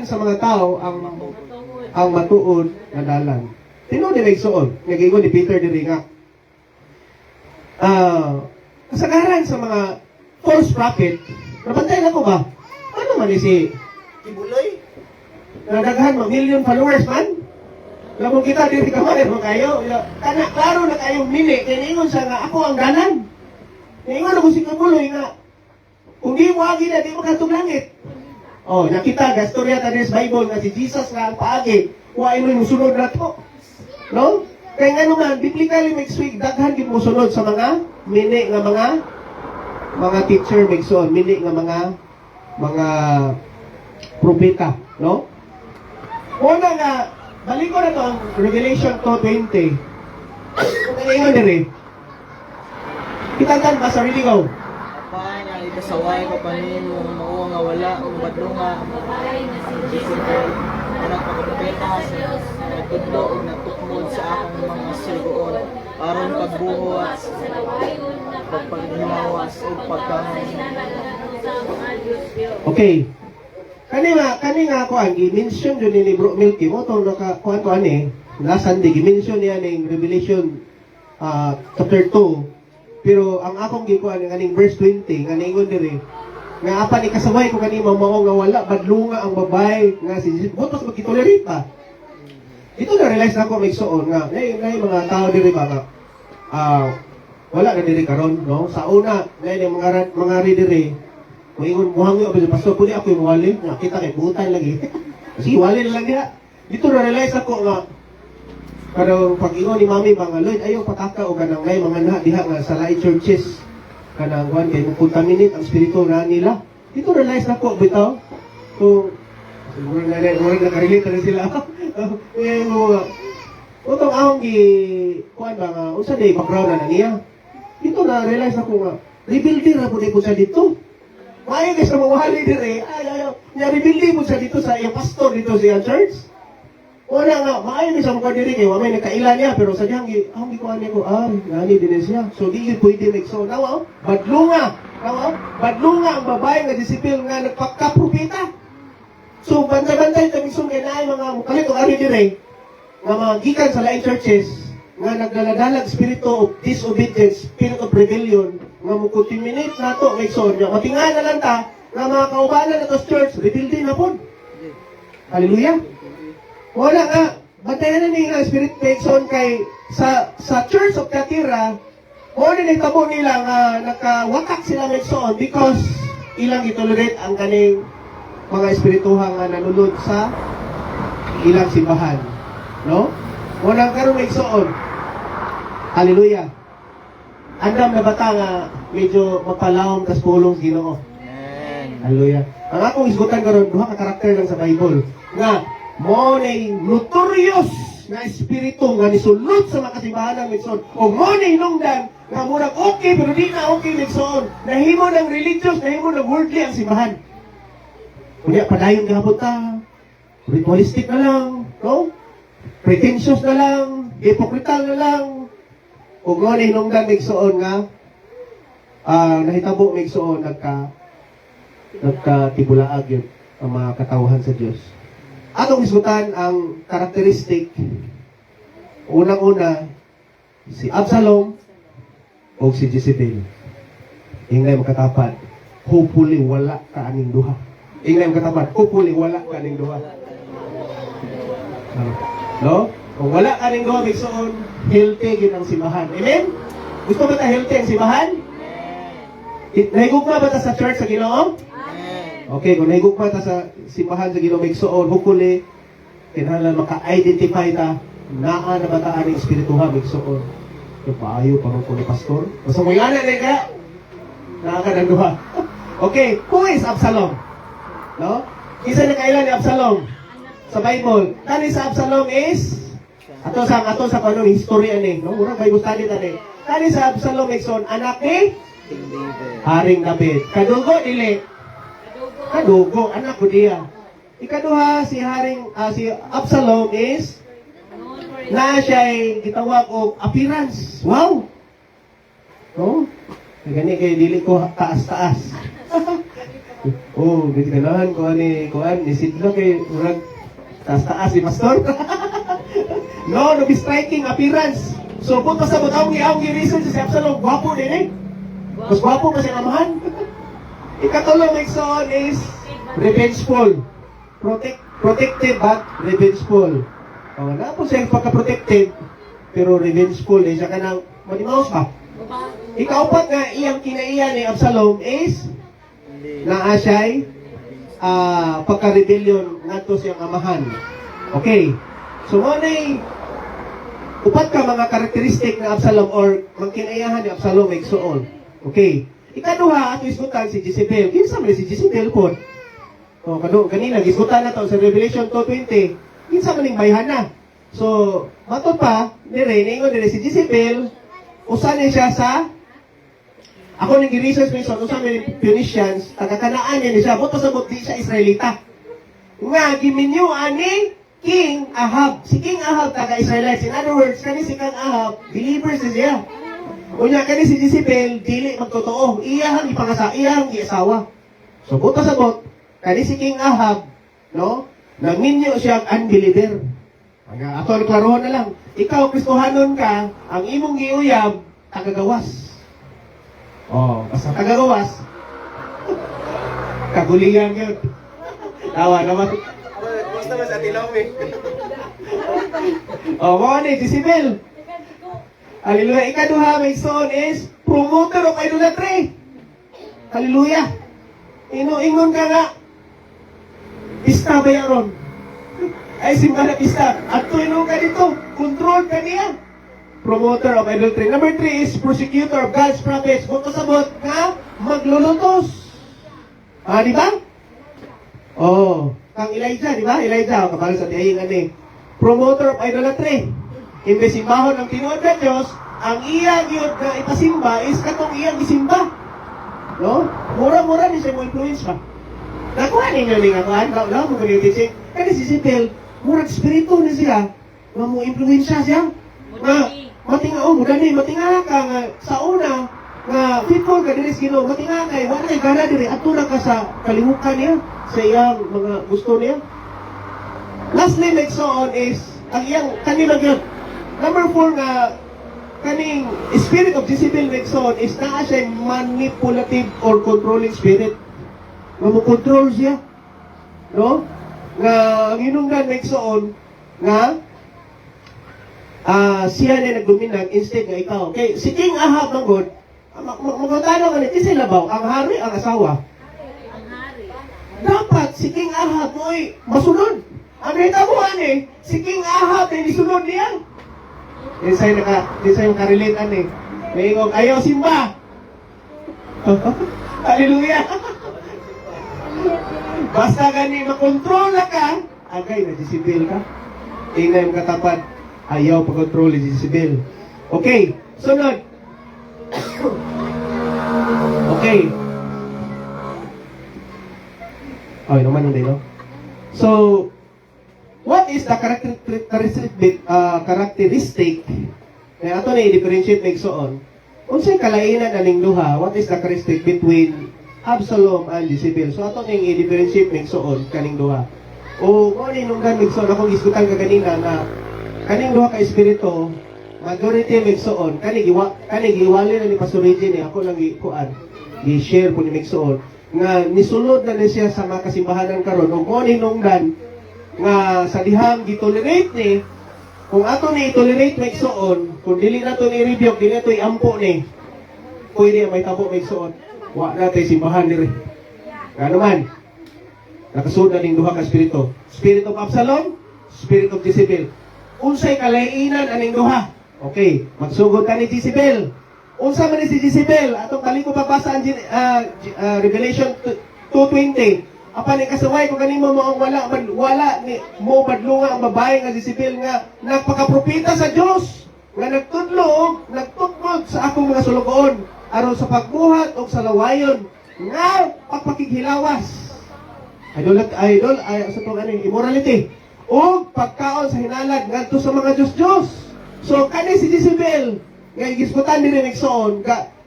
sa mga tao ang matuod nga dalan. Tinuod ni igsoon, nagingon ni Peter diri nga. Kasagaran sa mga false prophet, nabantay na ko ba? Ano man ni si Kibuloy? Nadaghan mag million followers man? Labong kita diri kamay mo kayo. Kana klaro na kayong mili kay ningon siya nga ako ang dalan. Ningon ako si Kibuloy nga kung di mo agi na, di mo katong langit. Oh, nakita, gastorya ta sa Bible nga si Jesus nga ang paagi. Huwag mo musunod na to. No? Kaya nga naman, biblically next week, daghan din mo sunod sa mga mini nga mga teacher, megson, mini nga mga propeta. No? Una nga, balik ko na to ang Revelation 2:20. Kung ingon din kita ba sa reading ko? Kasaway ko pa nimo, mao nga wala, ang badlunga, Jezebel, na nagpakapeta sa nagtudlo o nagtukmod sa akong mga sugoon, aron pagbuhat, pagpaghimawas o pagkaman. Okay. Kani nga ako ang i-mention yun ni Bro Milky mo to nakakuha ko ani last Sunday i-mention niya ning Revelation chapter 2 pero ang akong gikuan ng verse 20 nga ningon diri nga apan ikasaway ko kani mao nga wala badlunga ang babay nga si butos magitolerate pa dito na realize na ako may suon nga nay mga tao diri ba nga wala na diri karon no sa una nay mga diri Moingon muhangi ako sa pastor, pwede ako yung wali. Nakita kay butan lagi. Kasi wali na lang niya. Dito na-realize ako nga, pero pag-ingon ni Mami, mga Lloyd, ayaw pataka o kanang ngay mga diha nga sa lahi churches. Kanang kuhan kay contaminate ang spirito na nila. Dito realize na ko, bitaw. So, siguro nakarelate na sila. Ngayon mo nga, utong akong kuhan ba nga, unsa day background na niya. Dito na-realize ako nga, rebuilding na po di po siya dito. Maayo guys na mawali dire. Ayaw. Nyari-bili mo siya dito sa iyong pastor dito sa iyong church. Wala nga, maayo guys na mukha dire kay wamay nagkaila niya pero sa diyang gikuhan niya ko, nani din siya. So di yun pwede mag-so. Nawa, badlunga. Nawa, badlunga ang babae nga disipil nga nagpagkapropita. So bantay-bantay kami sungay na mga mukalit o ari dire nga mga gikan sa laing churches nga nagdaladalag spirito of disobedience, spirit of rebellion, nga mo-contaminate na ito, may sonyo. Matinga na lang ta, nga mga kaubanan na ito sa church, rebuilding na po. Hallelujah. Wala nga, bantayan na niya spirit person kay sa church of Katira, wala na itabo nila nga nakawatak sila may son because ilang itolerate ang kaning mga espirituha nga nanunod sa ilang simbahan. No? Walang karoon may son. Hallelujah. Andam na bata nga medyo mapalawom tas pulong Ginoo. Hallelujah. Ang akong isgutan karon duha ka karakter lang sa Bible nga mo nay notorious na espiritu nga nisulod sa makasimbahan ng Migsoon o mo nay hinungdan nga murag okay pero di na okay Migsoon. Nahimo ng religious, nahimo ng worldly ang simbahan. Kunya padayon gihapon ta. Ritualistic na lang, no? Pretentious na lang, hypocritical na lang. Kung nga na hinungdan Migsoon nga, nahitabo Migsoon, nagkatibulaag yun ang mga katawhan sa Diyos. Atong isgutan ang karakteristik, unang-una, si Absalom o si Jezebel. Ingay makatapat, hopefully wala ka aning duha. Ingay makatapat, hopefully wala ka aning duha. No? Kung wala ka rin doon, Migsoon, healthy yun ang simbahan. Amen? Gusto ba ta healthy ang simbahan? Nahigugma ba ta sa church sa Ginoo? Okay, kung nahigugma ta sa simbahan sa Ginoo, Migsoon, hukuli, kinahanglan maka-identify ta, naa na ba ta ang espirituha, Migsoon? Yung paayo, parang ni pastor. Basta mo yan na ka, naa ka ng duha. Okay, who is Absalom? No? Isa na kailan ni Absalom? Sa Bible, kani sa Absalom is ato sa kanong history ani, no? Murag Bible study tani. Kani sa Absalom Migsoon, anak ni Haring David. Kadugo dili. Kadugo anak ko diya. Ikaduha si si Absalom is na siya'y gitawag og appearance. Wow. No? Gani kay dili ko taas-taas. Oh, ganahan ko ani sidlo kay murag taas-taas si pastor. No be striking appearance. So, kung pasabot ang research si Absalom, gwapo din eh. Mas gwapo pa siya amahan. Ikatulong Migsoon is revengeful. Protective but revengeful. Na po siya pagka-protective, pero revengeful eh. Siya ka nang manimaos pa. Ikaupat nga iyang kinaiya ni Absalom is na siya'y pagka-rebellion ngadto siyang amahan. Okay. So, monay, upat ka mga karakteristik na Absalom or magkinayahan ni Absalom Migsoon. Okay. Ikaduha, ato isgutan si Jezebel. Kinsa man si Jezebel po? O, kanina, isgutan na to sa Revelation 2:20. Kinsa man yung bayhana. So, mato pa, ningon si Jezebel, usan siya sa Ako nang gi-research mo sa sa mga Phoenicians, taga-Kanaan yan siya, buto sa di siya Israelita. Nga, giminyo ani King Ahab. Si King Ahab, taga-Israelites. In other words, kani si King Ahab, believers na siya. Unya, kani si Jezebel, dili magtotoo. Iyahang ipangasa, iyahang iasawa. So, buto sa bot, kani si King Ahab, no? Naminyo siya unbeliever. Ato, klarohon na lang. Ikaw, Kristohanon ka, ang imong giuyab, tagagawas. Oh, basta tagagawas. Kagulingan yun. Tawa naman. Basta naman sa tilaw eh. Oh, mga ni, Jezebel. Hallelujah. Ikaduha, may son is promoter of idolatry. Hallelujah. Ingon ka nga. Pista ba yaron? Ay, simba na pista. At tuinom ka dito. Control ka niya. Promoter of idolatry. Number 3 is persecutor of God's prophets. Kung kasabot ka, maglulutos. Di ba? Oh, kang Elijah, di ba? Elijah, kapag sa tiyahing ani. Promoter of idolatry. Imbes simbahon ng tinuod na Diyos, ang iyang yun na ipasimba is katong iyang isimba. No? Mura-mura ni siya mo influence ba? Nakuha ninyo ni nga kuhan, no? Kung ganyan teaching. Kasi si Sipil, murag spirito ni siya, nga mo influence siya. Nga, matinga, matinga ka nga sa una, nga faithful ka diri sa Ginoo, matinga kay wala kay gana diri adto na ka sa kalihukan niya, sa iyang mga gusto niya. Lastly, next on is ang iyang kanilang yun. Number 4 nga kaning spirit of Jezebel next on is naa siya manipulative or controlling spirit. Nga mo control siya. No? Nga ang hinungdan next on nga siya na nagdominant instead nga ikaw. Okay, si King Ahab ng God, magkatano ka nito sila ba? Ang hari, ang asawa. Dapat si King Ahab mo'y masunod. Ang nitabuhan si King Ahab na nisunod niya. Di sa'yo nakarelate may ingong, ayaw simba. Hallelujah. Basta gani makontrol ka, agay na Jezebel ka. Ingay yung katapat. Ayaw pag-control ni Jezebel. Okay, sunod. Okay. Okay, naman hindi, no? So, what is the characteristic na ato na i-differentiate meg soon? Unsay kalainan aning duha? What is the characteristic between Absalom and Jezebel? So ato ning i-differentiate meg soon kaning duha. O mo ni nunggan meg soon akong iskutan ka kanina na kaning duha ka espiritu majority meg soon kani giwali na ni Pastor Regine ako lang i-share po ni meg soon nga nisulod na siya sa mga kasimbahanan karon ug mo ni nungdan nga sa dihang gitolerate ni kung ato ni tolerate meg soon kung dili na to ni rebuke dili na to iampo ni pwede may tabo meg soon wa na tay simbahan diri ngano man nakasunod na ning duha ka espiritu spirit of Absalom spirit of Jezebel unsay kalainan aning duha okay magsugod ka ni Jezebel unsa man ni si Jezebel atong balik ko babasa ang Revelation 2:20 apan ni kasaway ko kanimo mo ang wala ni mo badlunga ang babae nga Jezebel nga nagpakapropeta sa Dios nga nagtudlo nagtukmod sa akong mga sulugoon aron sa pagbuhat og sa lawayon nga pagpakighilawas idol sa tong immorality o pagkaon sa hinalad ngadto sa mga Diyos. So kani si Jezebel nga gisgutan ni Renexon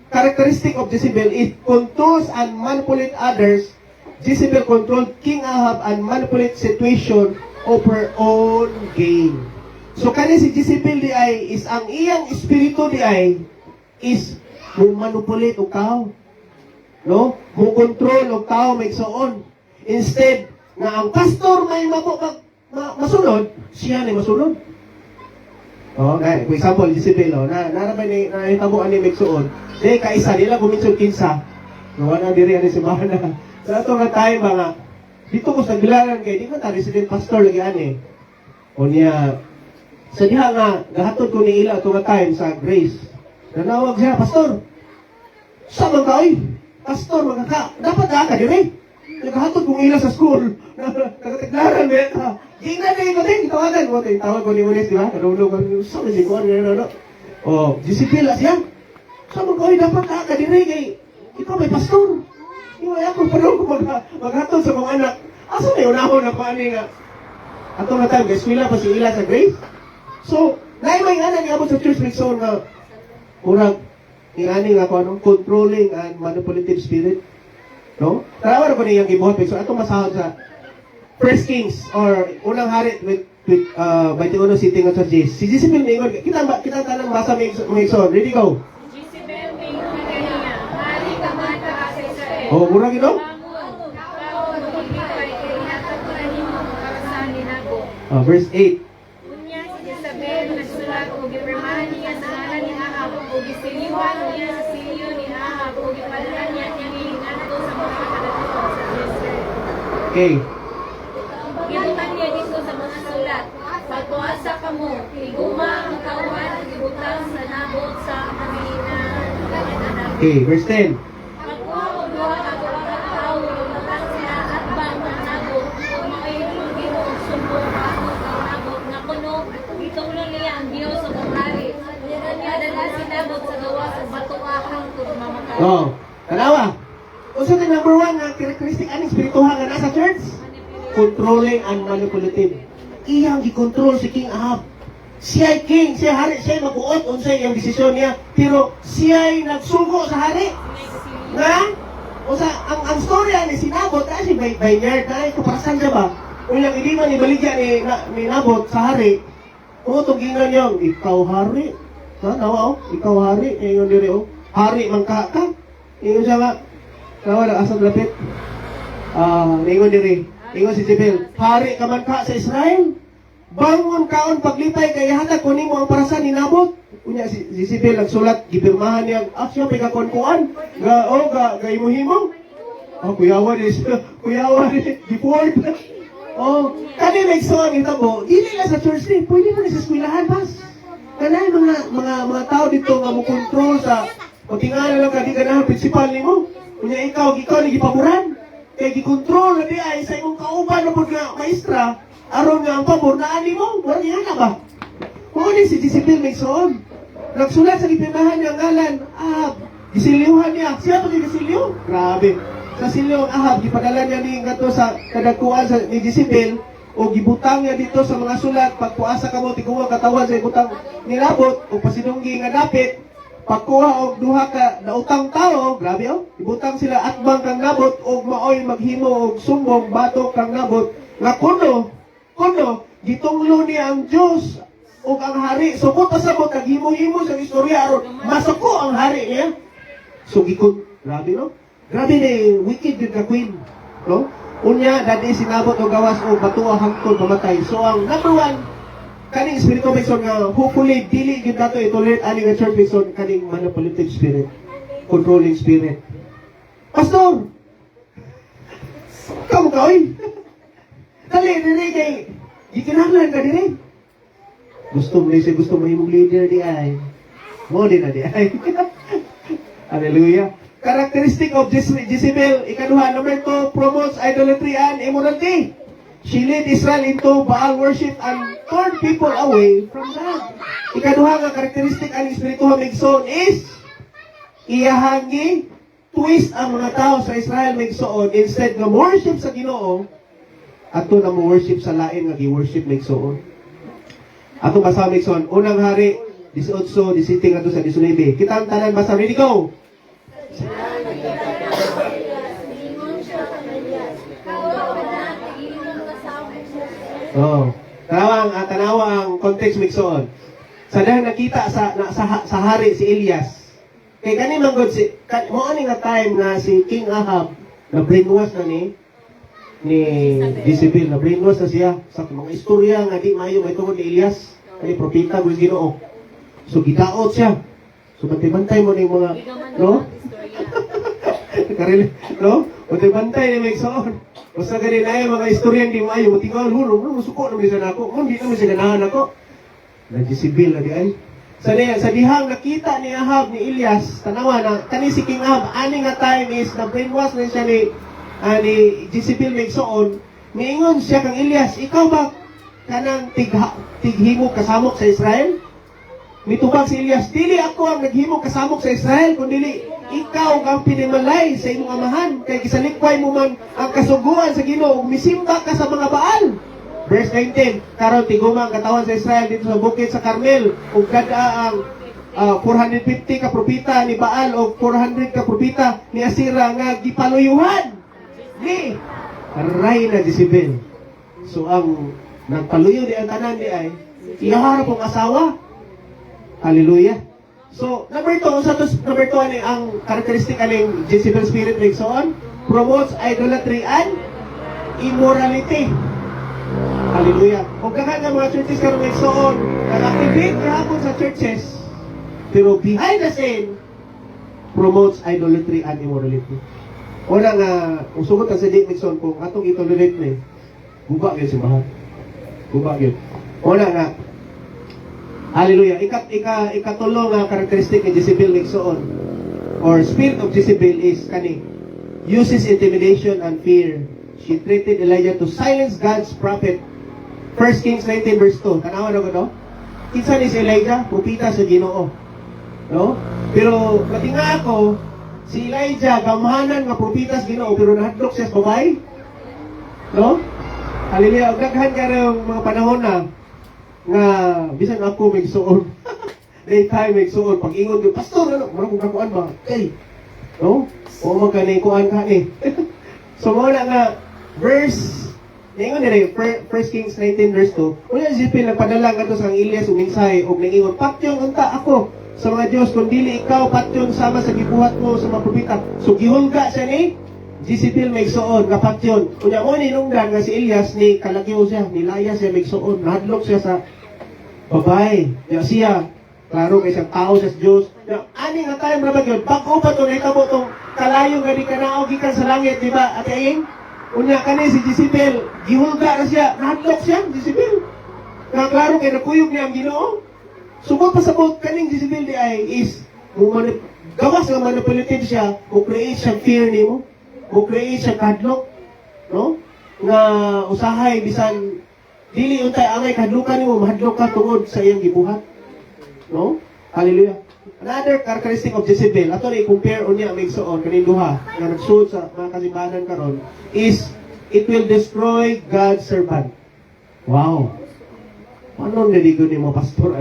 characteristic of Jezebel is controls and manipulate others. Jezebel controlled King Ahab and manipulate situation of her own gain. So kani si Jezebel di ay is ang iyang espiritu di ay is mo manipulate og tao. No? Mo control og tao may igsoon. Instead nga ang pastor may masunod, siya ni masunod. Oh, for example, Jezebel, narabay ni nahitabuan ni Megsuon. Di kaisa nila guminsod kinsa. Wala diri ani si Bahana. Sa ato nga time mga dito ko sa Gilaran kay di man ta resident pastor lagi ani. O niya sa diha nga gahatod ko ni ila ato nga time sa Grace. Nanawag siya, pastor. Sa man ka oy? Pastor magaka. Dapat ka diri. Naghahatod kong ila sa school. Nagatiglaran ba ka? Di na rin ko din. Tawagan mo. Tawag ko ni Unes, di ba? Kadulog ko. Saan na si Juan? O, Jezebel siya. So mag dapat ka dire kay ikaw may pastor. Yung ako pa ko maghatod sa mga anak. Asa na yun ako na paani nga? Ato na time, guys, wala pa si Ila sa Grace. So, may anak nga sa church mixon nga murag ingani nga ko ano, controlling and manipulative spirit. No? Tarawa na ko niyang gibuhat. So, ato masahod sa First Kings or unang hari with 21 sitting on sa Jis. Si Jezebel ningon, kita tanang basa mixon. Ready, go. Jezebel may kanya, hari ka man ka sa Israel. Oh, murag ito? Verse 8. Unya si Jezebel nagsulat o gipirmahan niya sa ngalan ni Ahab o gisiliwan niya sa silyo ni Ahab o gipadala niya ngadto sa mga kadatuhan sa Israel. Okay. Gibutan niya dito sa mga sulat. Pagpuasa ka mo, iguma ang kauhan at ibutang sa nabot sa kanina. Okay, verse 10. Pagkuha o duha ka duha ka tao, ibutang sila at bang ang nabot o makailong gino o sumbong bago ang nabot na kuno, gitulong niya ang Diyos sa kumari. Kanya dala si nabot sa gawa sa batuahang kung mamatay. Oh, tanawa. Unsa ka number 1 nga characteristic aning spirituha nga nasa church? Controlling and manipulative. Iyang gikontrol si King Ahab. Siya'y king, siya hari, siya magbuot unsay iyang desisyon niya, pero siya'y nagsugo sa hari. Nga? O sa ang storya ni sinabot na si Baynard na kaparasan siya ba? Unyang hindi man ibaligya ni Nabot sa hari. Umutong gingan niyang, ikaw hari. Ha, nawa o? Ikaw hari. Ingon diri o. Hari man ka. Ingon siya ba? Nawa na asang lapit. Ingon diri. Ingon si Jezebel, hari ka man ka sa Israel. Bangon kaon paglipay kay hatag kunin mo ang parasan ni Nabot. Unya si Jezebel nagsulat gipirmahan niya, siya pay kakuan-kuan. Ga imuhimo. Kuyawa ni deport. Kani nagsuon ito mo, dili lang sa church ni, pwede mo na sa eskwelahan pas. Kanay mga tao dito nga mo control sa patingala lang ka di ganahan principal nimo. Unya ikaw ni gipaboran. Kaya gikontrol na di ay sa imong kauban na pag maestra, aron nga ang pabor na ani mo, wala niya na ba? Kung ano si Jezebel may soon, nagsulat sa ipinahan niya ang ngalan, Ahab, gisiliuhan niya, siya ito gisiliw? Grabe. Sa silyo ang Ahab, gipadala niya ni gato sa kadagkuan ni Jezebel, o gibutang niya dito sa mga sulat, pagpuasa ka mo, tiguwa katawan sa ibutang nilabot, o pasinunggi nga dapit, pagkuha og duha ka nautang tao, grabe oh, ibutang sila atbang kang nabot og maoy maghimo og sumbong batok kang nabot nga kuno gitunglo niya ang Dios og ang hari sugod sa sabot naghimo-himo sa istorya aron masuko ang hari niya. So gikon, grabe no? Grabe ni wicked gyud ka queen, no? Unya dadi sinabot og gawas og batuha hangtod mamatay. So ang number 1 kaning spirito person nga hopefully dili gyud nato itolerate ani nga church person kaning manipulative spirit, controlling spirit. Pastor, kamu ka oy. Dali dili kay gikinahanglan ka diri. Gusto mo imong leader di ay. Mo din na di ay. Hallelujah. Characteristic of Jezebel, ikaduha, number 2, promotes idolatry and immorality. She led Israel into Baal worship and turned people away from God. Ikaduha nga karakteristik ang espirituha migsoon is iyahangi twist ang mga tao sa Israel migsoon instead nga worship sa Ginoo ato na mo worship sa lain nga gi-worship migsoon. Ato basa migsoon unang hari 18 17 ato sa 19. Kita ang tanan basa, ready go. Tanawa ang context mixon. Sa dahil nakita sa hari si Elias. Kay kani manggod mo ani nga time na si King Ahab na brainwash na ni Jezebel, na brainwash na siya sa mga istorya nga di mayo may tungod ni Elias, kay propeta gud Ginoo. So gidaot siya. So bantay mo ning mga no? Karil, no? Bantay ni mixon. Basta ganun na yung mga istoryan di mo ayaw, matingaw, musuko naman siya na ako, hindi naman siya ganahan ako. Nag-Jezebel na di ay. Sa dihang nakita ni Ahab, ni Elias, tanawa na, kani si King Ahab, ani nga time is, na-brainwash na siya ni Jezebel Megsoon, niingon siya kang Elias, ikaw ba kanang tighimo kasamok sa Israel? mitubag si Elias, dili ako ang naghimong kasamok sa Israel, kundi ikaw ang pinimalay sa imong amahan, kay kisalikway mo man ang kasuguan sa Ginoo, misimba ka sa mga Baal. Verse 19, karon tiguma ang katawan sa Israel dito sa bukid sa Carmel, ug kada ang 450 ka propita ni Baal o 400 ka propita ni Asira nga gipaluyuhan ni Reyna Jezebel. So ang nagpaluyo di ang tanan di ay iyaharap ang asawa. Hallelujah. So, number 2 ani ang characteristic aning Jezebel spirit like so on, promotes idolatry and immorality. Hallelujah. Kung kakan nga mga churches karon like so on, nag-activate gihapon sa churches, pero behind the scene, promotes idolatry and immorality. Una nga, usugot ang sa Dick Nixon kung atong itolerate na guba yun si Bahag. Guba yun. Una nga, hallelujah. Ikatulong nga karakteristik ni Jezebel Nixon or spirit of Jezebel is kani uses intimidation and fear. She treated Elijah to silence God's prophet. 1 Kings 19 verse 2. Tanawan ako no? Kinsa ni si Elijah? Propita sa Ginoo. No? Pero katinga ako, si Elijah gamhanan nga propita sa Ginoo pero nahadlok siya sa babay. No? Hallelujah. Daghan ka rin mga panahon na nga bisan ako may suon. Daytime may suon. Pag ingon ko, pastor, ano? Marang kakuan ba? Okay. No? O magkanikuan ka eh. So muna nga, verse, naingon nila 1 Kings 19 verse 2, una Jezebel nagpadala nga to sa Elias uminsay o naingon, patyon unta ako sa mga Diyos, kung dili ikaw patyon sama sa gibuhat mo sa mga propita. So gihulga siya ni Jezebel may suon, kapatyon. Kunya mo ni nungdan nga si Elias ni kalagyo siya, nilaya siya may suon, nahadlok siya sa babae. Ya siya, klaro kay siyang tao sa Diyos. Ani nga tayo mga bagyon, bago pa ito nahitabo itong kalayo nga di ka naogikan sa langit, di ba? At aying, unya ka si Jezebel, gihulga na siya, nahadlok siya, Jezebel. Nga klaro kay nakuyog niya ang Ginoo. Subot pa sabot kaning Jezebel di ay is, gawas nga manipulative siya, o create siya fear ni mo, o create siya kadlok, no? Nga usahay, bisan, dili untay angay kadlukan nimo mahadlok ka tungod sa iyang gibuhat. No? Hallelujah. Another characteristic of Jezebel, ato na i-compare unya ang igsoon kaning duha nga nagsuot sa mga kasimbahan karon is it will destroy God's servant. Wow. Ano naligo ni mo pastor?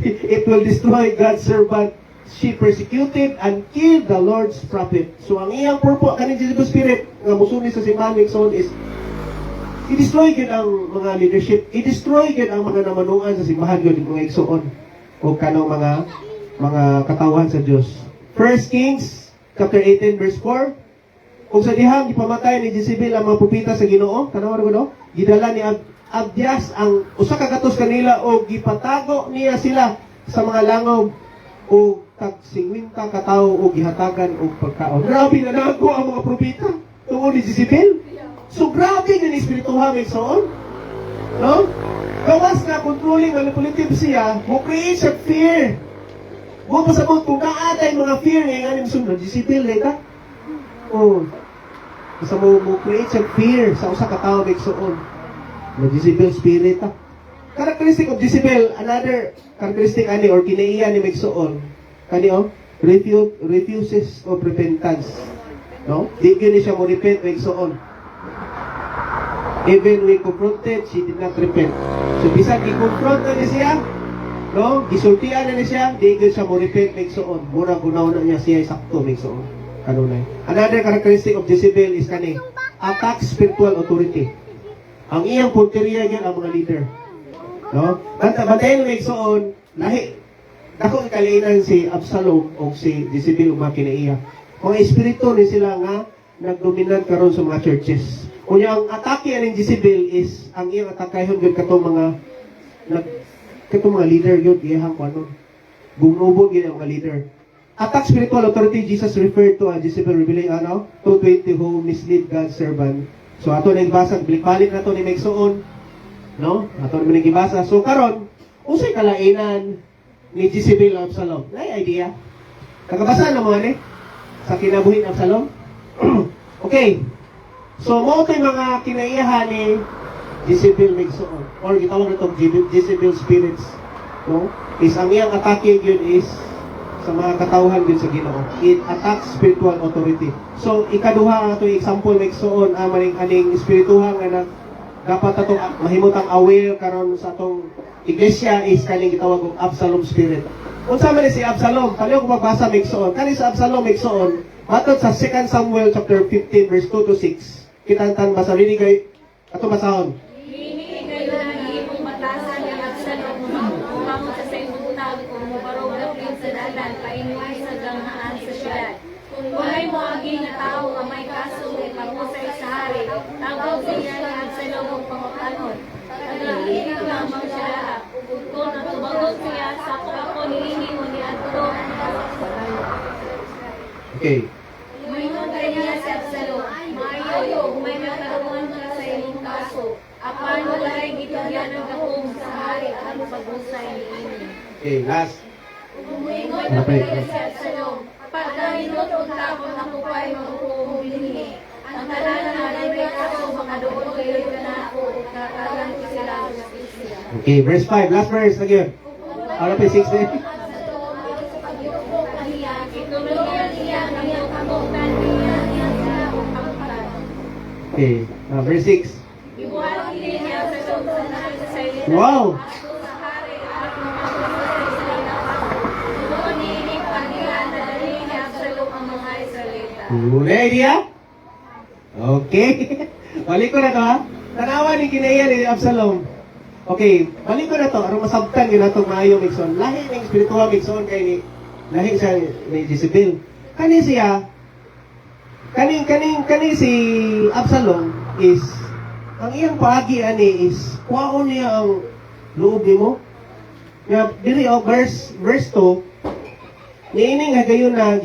It will destroy God's servant. She persecuted and killed the Lord's prophet. So ang iyang purpose kaning Jezebel spirit nga musuni sa simbahan igsoon is i-destroy yun ang mga leadership. I-destroy yun ang mga namanuan sa simbahan yun, mga igsoon. O kanong mga katawan sa Diyos. 1 Kings, chapter 18, verse 4. Kung sa dihang ipamatay ni Jezebel ang mga pupita sa Ginoo, kanawar ko no? Gidala ni Abdias ang usa ka katos kanila o gipatago niya sila sa mga langob o tag 50 ka tawo o gihatagan o pagkaon. Grabe na nago ang mga propita tungod ni Jezebel. So grabe nga ni espirituha may soon. No? Gawas na controlling manipulative siya, mo create siya fear. Mo pasabot kung kaatay mga fear nga nga sunod Jezebel ka. Oh. Basta mo create siya fear sa usa ka tawo may soon. Na Jezebel spirit ta. Characteristic of Jezebel, another characteristic ani or kinaiya ni Megsoon. Kani refuses of repentance. No? Di gyud siya mo repent Megsoon. Even when confronted, she did not repent. So, bisan i-confront na siya, no? Gisultian na siya, di gyud siya mo repent Megsoon. Mura gunaw na niya siya sakto Megsoon. Kanunay. Another characteristic of Jezebel is kani attack spiritual authority. Ang iyang punteriya gyud ang mga leader. No? Bantayan ng Megsoon, lahi. Dako ikalinan si Absalom o si Jezebel o mga kinaiya. Mga espiritu ni sila nga nagdominant karon sa mga churches. Kunya ang atake ng Jezebel is ang iyang atakayhon gyud katong mga leader gyud iyang kuno. Bumubo gyud ang mga leader. Attack spiritual authority, Jesus referred to Jezebel revealing 2:20 who mislead God's servant. So ato nang basa, balik na to ni Megsoon. No? Ato na gibasa. So karon, unsay kalainan ni Jezebel at Absalom? Ay idea. Kakabasa na mo ani sa kinabuhi ng Absalom. Okay. So mo tay mga kinaiyahan ni Jezebel Megsoon or gitawag na itong Jezebel spirits. no? Is ang iyang atake yun is sa mga katawhan din sa Ginoo. It attacks spiritual authority. So ikaduha ato example nagsuon maning aning espirituha nga dapat atong mahimutang aware karon sa atong iglesia is kaning gitawag og Absalom spirit. Unsa man ni si Absalom? Paliw ko magbasa migsuon. Kani sa Absalom migsuon, matod sa 2 Samuel chapter 15 verse 2 to 6. Kitantan basa rini kay ato basahon. Hinihingi kayo ng imong batasan ng Absalom, umangon sa imong tag, kung mubarog na sa dalan, painway sa ganghaan sa syudad. Kung walay mo aging na tao nga may kaso ay pangusay sa hari, tawag siya ni Absalom ang pangutanon. Naglahinig lamang siya, kung natubagot siya sa ako nihingi mo ni Absalom. Okay. Mayroon kayo niya si Absalom, maayo, kung may nagkaroon ka sa imong kaso, apan walay gitugyan ng gapong sa hari ang pag-usay ni Ini. Okay, last. Umingon na kayo si Absalom, pagkahinot o tapon ako pa'y magpupulihi. Ang tanan na may kaso, makadoon kayo na ako, kakalan ko sila sa isya. Okay, verse 5. Last verse again. Para pa 6 din. Okay, verse 6. Wow! Una idea? Okay. Balik ko na to ha. Tanawa ni kinaya ni Absalom. Okay, balik ko na to. Aron masabtan yun na itong maayo Migson. Lahi ng spiritual Migson kay ni lahi siya ni Jezebel. Kani siya, kani si Absalom is, ang iyang paagi ani is, kuwaon niya ang loob ni mo. Diri verse 2, niining nga gayon na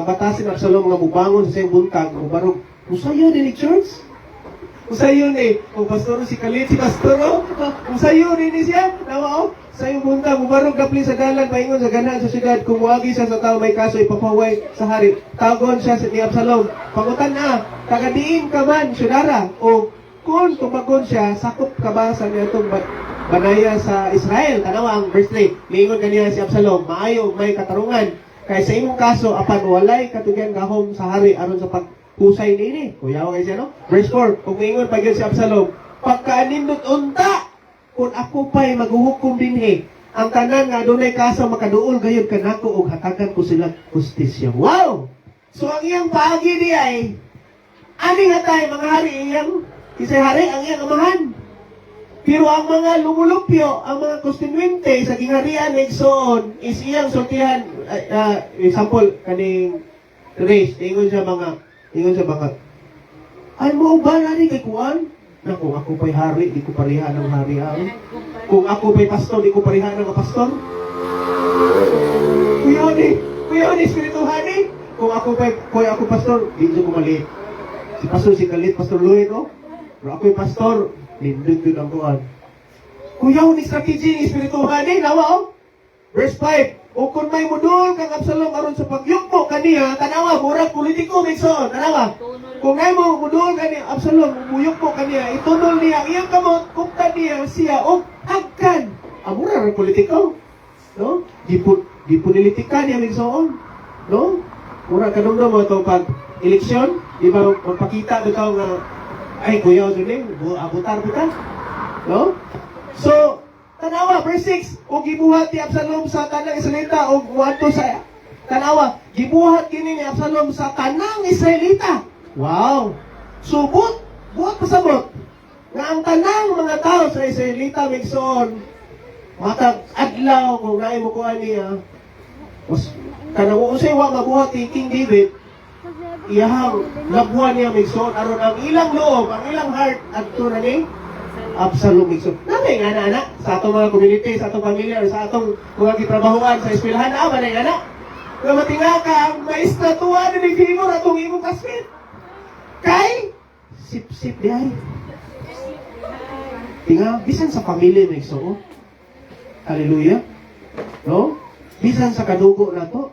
batasin ng Absalom nga bubangon sa iyang buntag, ubarog, usayo din ni church? Usayo ni, pastor si Kalit, si pastor, usayo din ni siya, nawa sa iyong buntag, ubarog kapli sa dalan, paingon sa ganahan sa syudad, kung wagi siya sa tao may kaso, ipapaway sa hari. Tagon siya ni Absalom, pangutan na, tagadiin ka man, syudara, o kung tumagon siya, sakop ka ba sa nitong banaya sa Israel? Tanawa ang verse 3, niingon kaniya si Absalom, maayo, may katarungan, kaya sa imong kaso, apan walay katugyan gahom sa hari, aron sa pagkusay ni kuyaw kayo siya, no? Verse 4, kung niingon pa si Absalom, pagkaanindot unta, kung ako pa'y maghuhukom dinhi, ang tanan nga dunay kaso makaduol gayud kanako og hatagan ko sila justisya. Wow! So ang iyang paagi di ay ani nga tay mga hari iyang isay hari ang iyang amahan. Pero ang mga lumulupyo, ang mga konstinuente sa gingharian igsoon is iyang sultihan. Example kaning race, ingon sa mga ay mo ba na ni kay kuan? Na kung ako pa'y hari, di ko parihan ng hari ang. Kung ako pa'y pastor, di ko parihan ng pastor. Kuya ni, spirituhan ni. Kung ako pastor, di ko maliit. Si pastor, si Kalit, pastor Lloyd, no? Pero ako'y pastor, lindod yun ang kuhan. Kuya ni strategy ni spirituhan ni, nawa, oh. Verse 5, o kung may mudol kang Absalom aron sa pagyukmo kaniya, tanawa, murag politiko, Migson, tanawa. Kung ngay mo mudol kaniya, Absalom, muyukmo kaniya, itunol niya, iyang kamot, kung kaniya siya, o agkan. Murag politiko, no? Di po nilitikan niya, Migson, no? Murag kanong mo ito pag eleksyon, di ba, magpakita ito nga, ay, kuya, duling, abutar kita, no? So, tanawa, verse 6, o gibuhat ni Absalom sa tanang Israelita, o wato sa, tanawa, gibuhat kini ni Absalom sa tanang Israelita. Wow! So, buhat pasabot, nga ang tanang mga tao sa Israelita, Migson, matag adlaw, kung naay mo kuha niya, kanawa usay wa mabuhat ni King David, iyahang labuhan niya, Migson, aron ang ilang loob, ang ilang heart, at ito na ni, Absalom Migson. Namay nga na, sa atong mga community, sa atong pamilya, or sa atong mga gitrabahuan sa eskwelahan, manay nga na. Nga matinga ka, ang maestra tuwa na ni Figor, atong imong kasmit. Kay, sip-sip di ay. Tinga, bisan sa pamilya, Migson. Hallelujah. No? Bisan sa kadugo na to.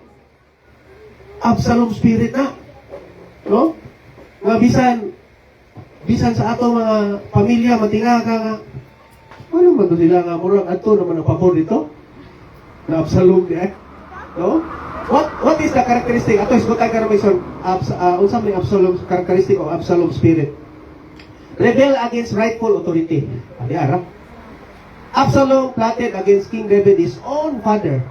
Absalom spirit na. No? Nga bisan sa ato mga pamilya, matinga ka nga, ano man to sila nga, murag ato naman ang pabor dito? Na Absalom di no? What is the characteristic? Ato isgotay karon may son unsa may Absalom characteristic of Absalom spirit? Rebel against rightful authority. Adi ara. Absalom plotted against King David, his own father.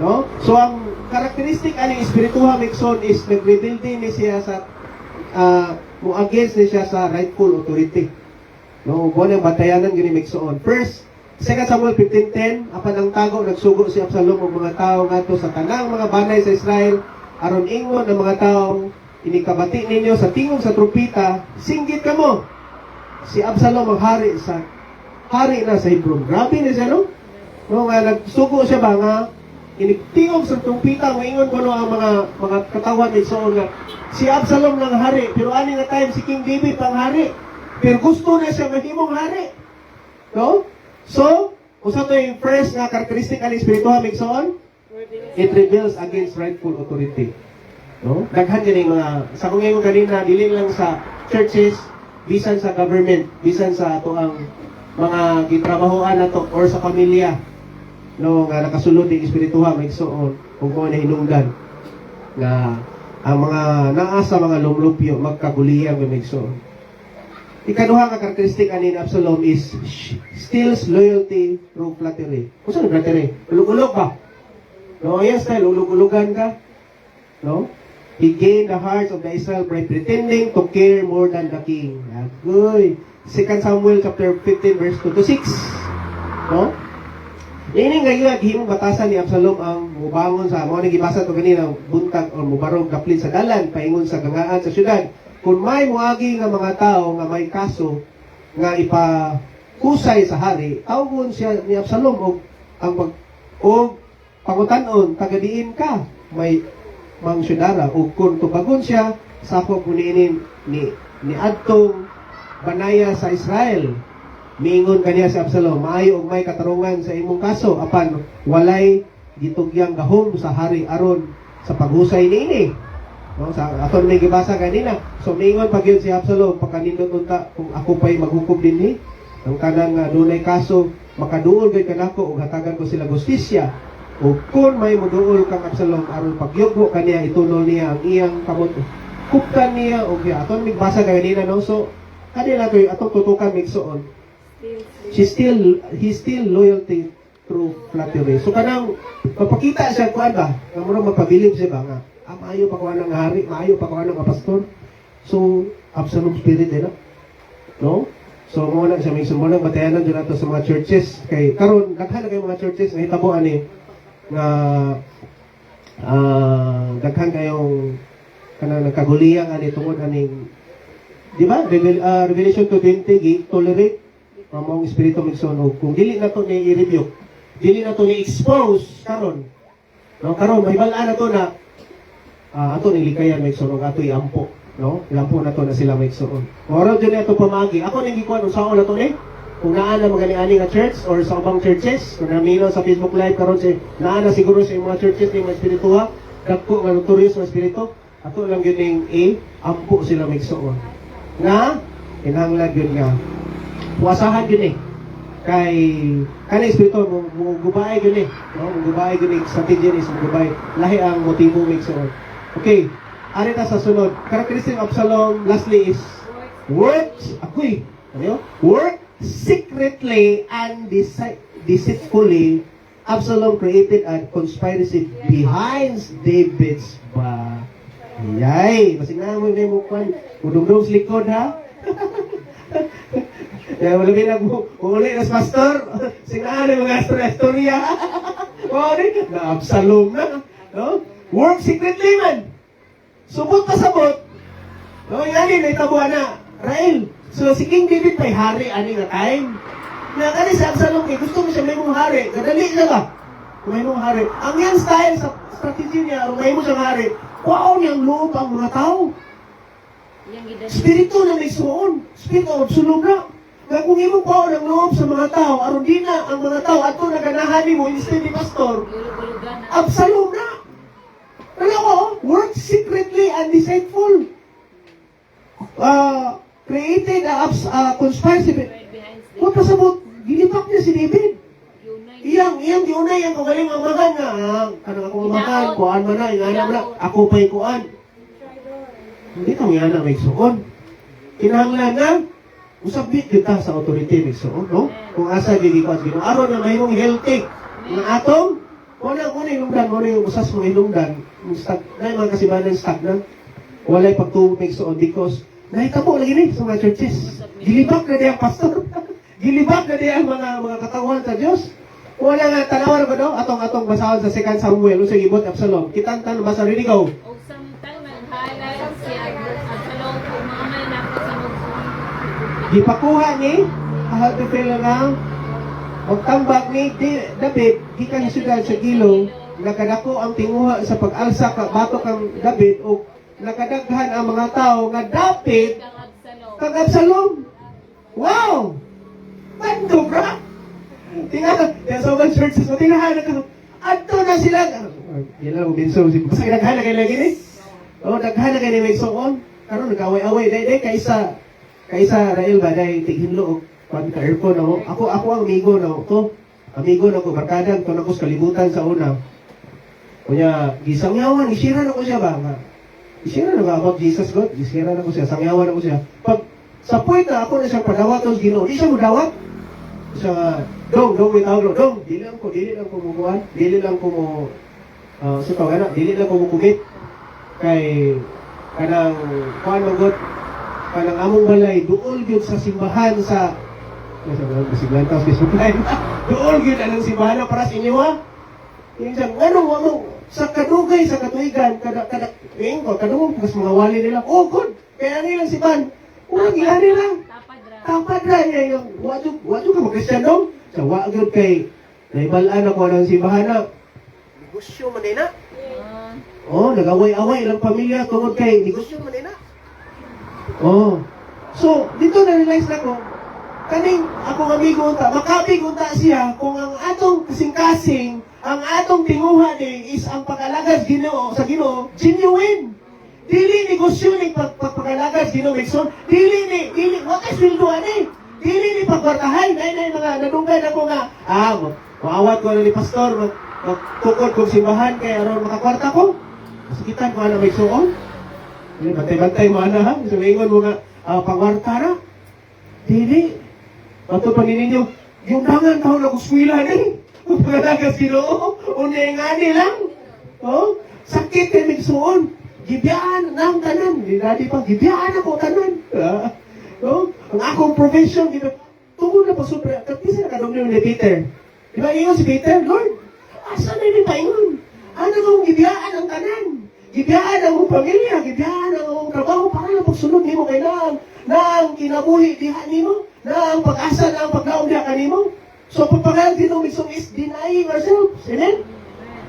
No? So ang characteristic ani espirituha Mixon is nag-rebel din siya sa mo against ni siya sa rightful authority. No, mo nang batayanan gini Mixon. First, 2 Samuel 15:10, apan ang tago nagsugo si Absalom og mga tawo ngadto sa tanang mga banay sa Israel aron ingon ang mga tawo inikabati ninyo sa tingog sa trumpeta, singgit kamo. Si Absalom ang hari na sa Hebron. Grabe na siya, no? No, nga nagsugo siya ba nga initingog sa trumpeta, maingon ko no ang mga katawan ni Saul nga si Absalom lang hari, pero ani nga time si King David pang hari. Pero gusto na siya mahimong hari. No? So, usa to yung first nga characteristic ani espirituha Mixon, it rebels against rightful authority. No? Daghan din yung mga sa kung ngayon kanina dili lang sa churches, bisan sa government, bisan sa ato ang mga gitrabahoan nato or sa pamilya. No, nga nakasulod ni espirituha Mixon kung ko na hinungdan nga ang mga naa sa mga lumlupyo magkaguliyan ng Mixon. Ikaduha nga karakteristik ani ni Absalom is steals loyalty through flattery. Unsa ni flattery? Ulog-ulog ba? No, yes, style ulog-ulogan ka. No? He gained the hearts of the Israel by pretending to care more than the king. Agoy. 2 Samuel chapter 15 verse 2 to 6. No? Ini ngayon himong batasan ni Absalom ang mubangon sa mo gibasa to kanina buntag o mubarog kaplit sa dalan paingon sa gangaan sa syudad. Kung may muagi nga mga tao nga may kaso nga ipakusay sa hari, tawgon siya ni Absalom og pangutan-on tagadiin ka may mang syudara ug kung tubagon siya sakop niinin ni adtong banaya sa Israel. Miingon kaniya si Absalom, maayo og may katarungan sa imong kaso apan walay gitugyang gahom sa hari aron sa paghusay niini. No, sa aton may gibasa kanina. So miingon pag yun si Absalom pagkanindot unta kung ako pa'y maghukom dinhi ang kanang dunay kaso makaduol gid kanako ug hatagan ko sila justisya. Ug kun may moduol kang Absalom aron pagyugbo kaniya itunol niya ang iyang kamot. Kuptan niya og aton may basa kanina no. So kanila toy atong tutukan Mixon. He still loyalty through flattery. So kanang mapakita siya kuan ba? Nga murag magpabilib siya ba nga maayo pa kuha ng hari, maayo pa kuha ng pastor. So, Absalom spirit no? So, muna siya, may sumulong batayanan dyan nato sa mga churches. Kay, karon daghan na kayo mga churches, na hitabo ani, nga, daghan kayong, kanang nagkaguliyang ani, tungod aning, di ba? Revelation 2:20, tolerate, mong espiritu Mixon, kung dili na to ni i-review, dili na to ni expose, karon, no? Karon, mahibalaan na to na, ato nilikayan may sunog ato iampo, no? Iampo na to na sila may sunog. Oro dyan ato pamagi. Ako nang gikuan usaon na to ni. Kung naa na magaling-ani nga church or sa ubang churches, kung namino sa Facebook Live karon si naa na siguro sa mga churches ni mga espirituha, dagko nga notorious nga espiritu, ato lang gyud ning ampo sila may sunog. Nga kinahanglan gyud nga puasahan gyud kay kanang espiritu mo gubay gyud no? Mo gubay gyud strategy ni sa gubay. Lahi ang motibo may sunog. Okay, ari ta sa sunod. Characteristic of Absalom, lastly is works. Ako'y, ano? Work secretly and deceitfully. Absalom created a conspiracy behind David's back. Yay! Masing na mo yung mukhan. Udong-dong sa likod, ha? Kaya wala uli na sa pastor. Sinaan yung mga storya. Na Absalom na. No? Work secretly man. Subot pa sabot. No, yan na itabuhan na. Rael. So si King David may hari ani nga time. Na kani sa Absalom kay gusto mo siya may mong hari. Kadali na ba? May mong hari. Ang yan style sa strategy niya, may mo siyang hari. Wow niyang loob ang mga tao. Spirito na may suon. Spirito of sulong na. Nga kung imong pao ng loob sa mga tao, aron di na ang mga tao ato naganahan mo instead ni pastor. Absalom na. Dalawa, work secretly and deceitful. Created a conspiracy. Kung pasabot, gilipak niya si David. iyang giunay ang kagaling ang magan nga. Kanang ako magan, kuan man na, ingana man na, ako pa'y kuan. Hindi kang yana may suon. Kinahanglan na, usabit kita sa authority may suon, no? Kung asa gigikuan sa Ginoo. Aron na mahimong healthy. Nga atong, muna ilungdan, muna yung usas mo ilungdan. Na yung mga kasibanan stagnan. Walay pagtuo may suon because nahitabo lagi ni sa mga churches. Gilibak na di ang pastor. Gilibak na di ang mga katauhan sa Diyos. Wala nga tanawan ko no? Atong basahon sa 2 Samuel, sa gibot Absalom. Kitantan basa rin ikaw. O samtang naghalay siya at salong kumamay na ako sa mugong. Gipakuha ni Ahithophel nga magtambak ni David gikan siyudad sa Gilo, nakadako ang tinguha sa pag-alsa ka batok kang David o nakadaghan ang mga tao nga David Kang Absalom. kang Absalom. Wow! Pando bra! Tingnan, sa mga churches mo, tingnan ka. Adto na sila. Yan lang, minso. Basta naghala kayo lagi ni. O, naghala kayo ni Megsoon. Karoon, nag-away-away. Day, kaisa Rael ba, day, tighinlo. Pan ka aircon ako. Ako ang amigo na to. Amigo na ko, barkadan. Kung ako sa kalibutan sa una. Kunya, gisangyawan, isiran ako siya ba? Isiran na ba about Jesus God? Isiran ako siya, sangyawan ako siya. Pag, sa point na ako na siyang padawatos Ginoo, di siya mo dawat. Sa dong may tawag dong, dili lang ko mukuan, dili lang ko mo dili lang ko mukugit kay kanang kuan magod kanang among balay duol gyud sa simbahan sa bisiglan ta sa supply duol gyud anang simbahan para sa inyo ha. Yung ano sa kadugay sa katuigan kadung mas mga wali nila oh good kaya nilang simbahan wala gihari lang tapad na niya yung wadyo ka mag-Christian dong. Sa wagod kay naibalaan ako ng simbahan na negosyo man na. Oh, nag-away-away ilang pamilya tungod kay negosyo man na. Oh. So, dito na-realize na ko, kaning akong amigo unta, makabig unta siya kung ang atong kasing-kasing, ang atong tinguha ni is ang pag-alagas Ginoo sa Ginoo, genuine. Dili negosyo ni pagpagalagas Ginoo Megson. Dili what is will do ani? Dili ni pagkwartahay nay mga nadunggan ako nga maawat ko ni pastor magtukod kong simbahan kay aron makakwarta ko. Masikitan ko ana Megson. Dili bantay mo ana ha. So ingon mo nga pangwarta ra. Dili ato paninyo yung dangan taon na kuskwila ni. Pagkalagas Ginoo. Unay ngani lang. Oh, sakit kay Megson. Gibiyaan na ang tanan. Hindi pa, gibiyaan ako tanan. No? Ang akong profession, tungkol na pa super. Kapisa na kadong ni Peter. Di ba ingon si Peter? Lord, asa na yung paingon? Ano mong gibiyaan ang tanan? Gibiyaan ang mong pamilya, gibiyaan ang mong trabaho para na pagsunod ni mo kailangan na ang kinabuhi diha ni mo, na ang pag-asa na ang paglaom diha ka ni mo. So, pagpagalang dinumixong is denying ourselves. Amen?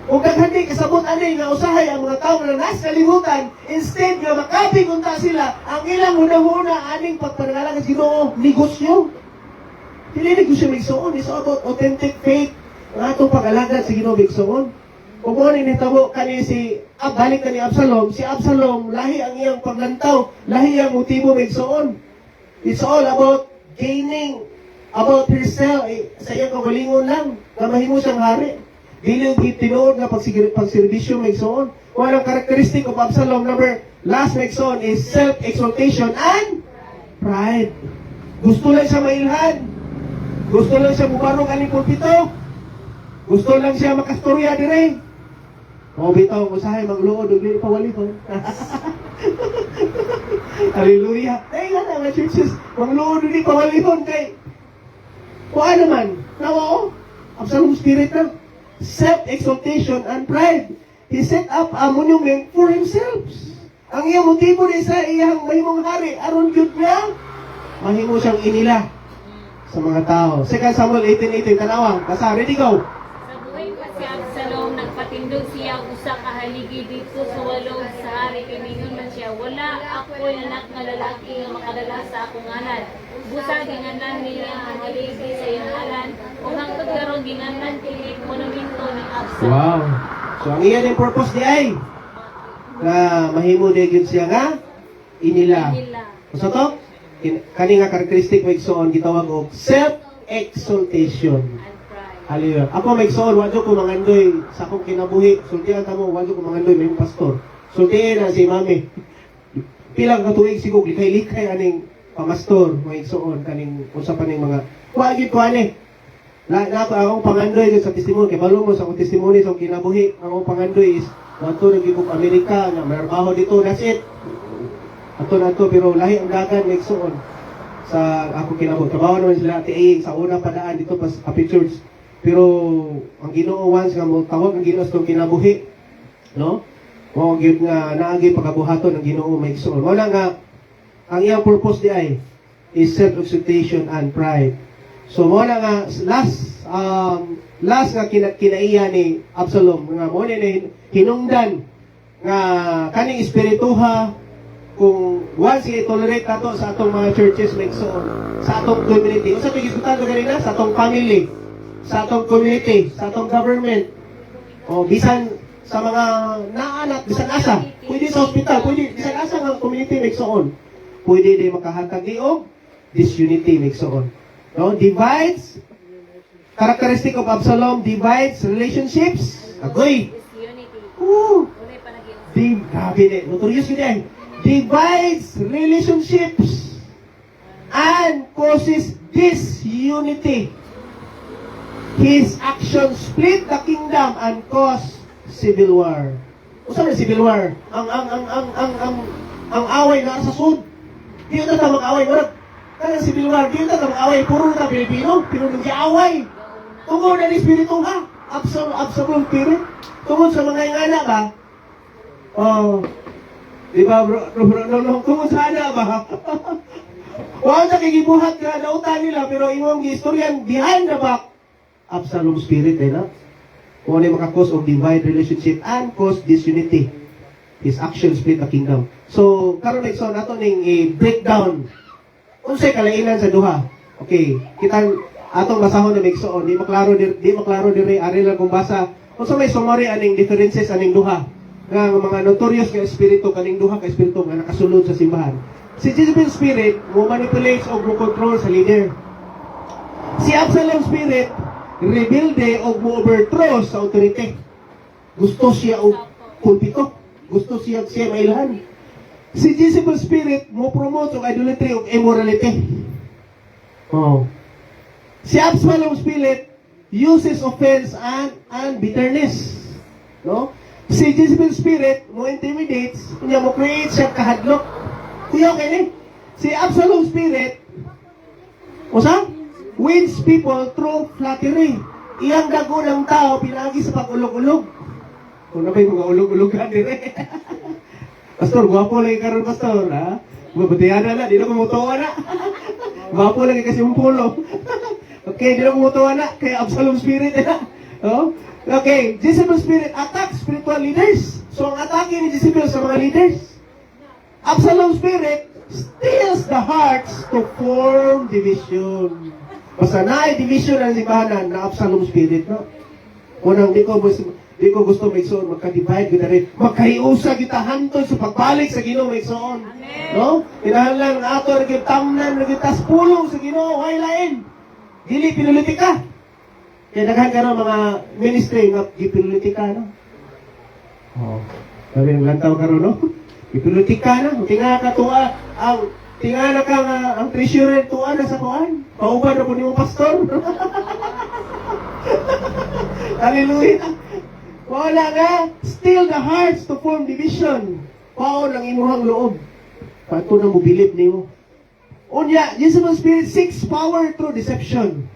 Kung kaghandi kasabot ani nga usahay ang mga tao na nasa kalibutan, instead nga makabig unta sila, ang ilang una-una aning pagpanangalaga sa Ginoo, negosyo. Dili negosyo Megsoon, it's about authentic faith ang atong pag-alagad sa Ginoo Megsoon. Kung mo ni nitabo kani balik kani Absalom, si Absalom lahi ang iyang paglantaw, lahi ang motibo Megsoon. It's all about gaining about herself sa iyang kagalingon lang na mahimo siyang hari. Dili tinuod nga pagserbisyo Megsoon. One of characteristic of Absalom last Megsoon is self-exaltation and pride. Gusto lang siya mailhan. Gusto lang siya mubarong aning pulpito. Gusto lang siya makastorya dire. O bitaw usahay magluod ug dili pawalipon. Hallelujah. Ay nga mga churches, magluod ug dili pawalipon kay kuan naman. Nawo, Absalom spirit na. Self-exaltation and pride. He set up a monument for himself. Ang iyang motibo ni sa iyang mahimong hari, aron gyud niya mahimo siyang inila sa mga tao. 2 Samuel 18:18 tanawang, basa, ready go. Sa buhay pa si Absalom, nagpatindog siya usa ka haligi dito sa walog sa hari kay mingon man siya, wala ako'y anak nga lalaki nga makadala sa akong ngalan. Busa ginganan niya ang haligi sa iyang ngalan, ug hangtod karon ginganan kini monumento ni Absalom. Wow. So ang iya din purpose di ay na mahimo di gyud siya nga inila. So to kani nga karakteristik Megsoon gitawag og self-exaltation. And pride. Hallelujah. Ako may igsoon, wadyo ko mangandoy sa akong kinabuhi. Sultihan ta mo, wadyo ko mangandoy may pastor. Sultihan na si mami. Pilang katuig sigog likay-likay aning pamastor, mga igsoon kaning unsa pa ning mga wagi ko ani. Na akong pangandoy sa testimony kay balong mo sa akong testimony sa akong kinabuhi. Ang akong pangandoy is wato nagibog Amerika nga may trabaho dito, that's it. Ato na to, pero lahi ang dagan ng igsoon sa ako kinabuhi. Trabaho naman sila tiay sa una padaan dito pa sa Happy Church. Pero ang Ginoo once nga mo tawag ang Ginoo sa itong kinabuhi, no? Mo gyud nga naagi pagabuhaton ng Ginoo may igsoon. Wala nga ang iyang purpose di ay is self-exaltation and pride. So mo na nga last nga kinaiya ni Absalom nga mo ni hinungdan nga kaning espirituha kung once i-tolerate nato sa atong mga churches may igsoon, sa atong community. Unsa to gisgutan kanina sa atong family, sa atong community, sa atong government. O bisan sa mga naanak, bisan asa, pwede sa hospital, pwede bisan asa nga community may igsoon. Pwede din makahatag di og disunity may igsoon. No, divides, characteristic of Absalom divides relationships. Agoy. Disunity. Ooh. Unay pa naging Grabe din. Notorious yun eh. Divides relationships and causes disunity. His actions split the kingdom and cause civil war. Usa na civil war? Ang away na sa sud. Di na ta mag-away, murag kana civil war, di na ta mag-away, puro na Pilipino, pero nag-away. Tungod na ni espiritu ha. Absolute spirit. Tungod sa mga ingana ba? Oh. Di ba bro? Tungod sa ana ba? Wala na kigibuhat ka nautan nila pero imong gistoryan behind the back. Absalom spirit eh na. Kung ano yung makakos of divide relationship and cause disunity. His action split the kingdom. So, karon na so nato ning breakdown. Unsay kalainan sa duha? Okay, kita atong basahon na migsoon, di maklaro diri ari lang kung basa. Unsa may summary aning differences aning duha? Nga mga notorious nga espiritu kaning duha ka espiritu nga nakasulod sa simbahan. Si Jezebel spirit mo manipulates o mo control sa leader. Si Absalom spirit rebelde o mo overthrow sa authority. Gusto siya og pulpito. Gusto siya mailahan. Si Jezebel spirit mo promote og idolatry og immorality. Oh. Si Absalom spirit uses offense and bitterness. No? Si Jezebel spirit mo intimidates, niya mo create siya kahadlok. Kuya kini. Si Absalom spirit usa wins people through flattery. Iyang dago ng tao pinagi sa pag-ulog-ulog. Kung na ba yung mga ulog-ulogan dire? Pastor, gwapo lagi karon pastor, ha? Mabutihan na, di na kumutuwa na. Gwapo lagi kasi yung pulo. Okay, di na kumutuwa na, kaya Absalom spirit na. Oh? Okay, Jezebel spirit attacks spiritual leaders. So, ang atake ni Jezebel sa mga leaders. Absalom spirit steals the hearts to form division. Basta na division ang simbahan na Absalom spirit, no? Unang di ko gusto maigsoon, magka-divide kita rin. Magkahiusa kita hantod sa pagbalik sa Ginoo maigsoon. No? Kinahanglan ang ato naging tamnan, naging taspulong sa Ginoo, ay lain. Dili pinulitika. Kaya daghan ka ng mga ministry nga gipinulitika, no? Oh. Sabi ng lantaw ka ron, no? Gipinulitika na. Tinga ka tuwa, tinga na ka nga, ang treasurer tuwa na sa kuan. Pauban na po ni mong pastor. Hallelujah. Wala nga, still the hearts to form division. Paon ang imuhang loob. Pato na mobilip ni mo. Unya, Jezebel spirit seeks power through deception.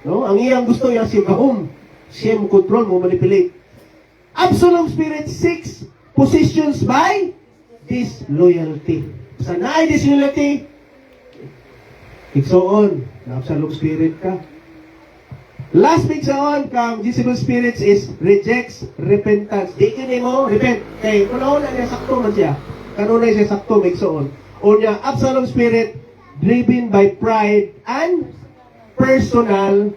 No? Ang iyang gusto niya siya gahom. Siya mo control, mo manipulate. Absalom spirit seeks positions by disloyalty. Sa naay disloyalty, igsoon, na Absalom spirit ka. Last week sa kang Jezebel spirits is rejects repentance. Di kini mo repent. Kay kuno na niya sakto man siya. Kanunay siya sakto migsoon. O niya Absalom spirit driven by pride and personal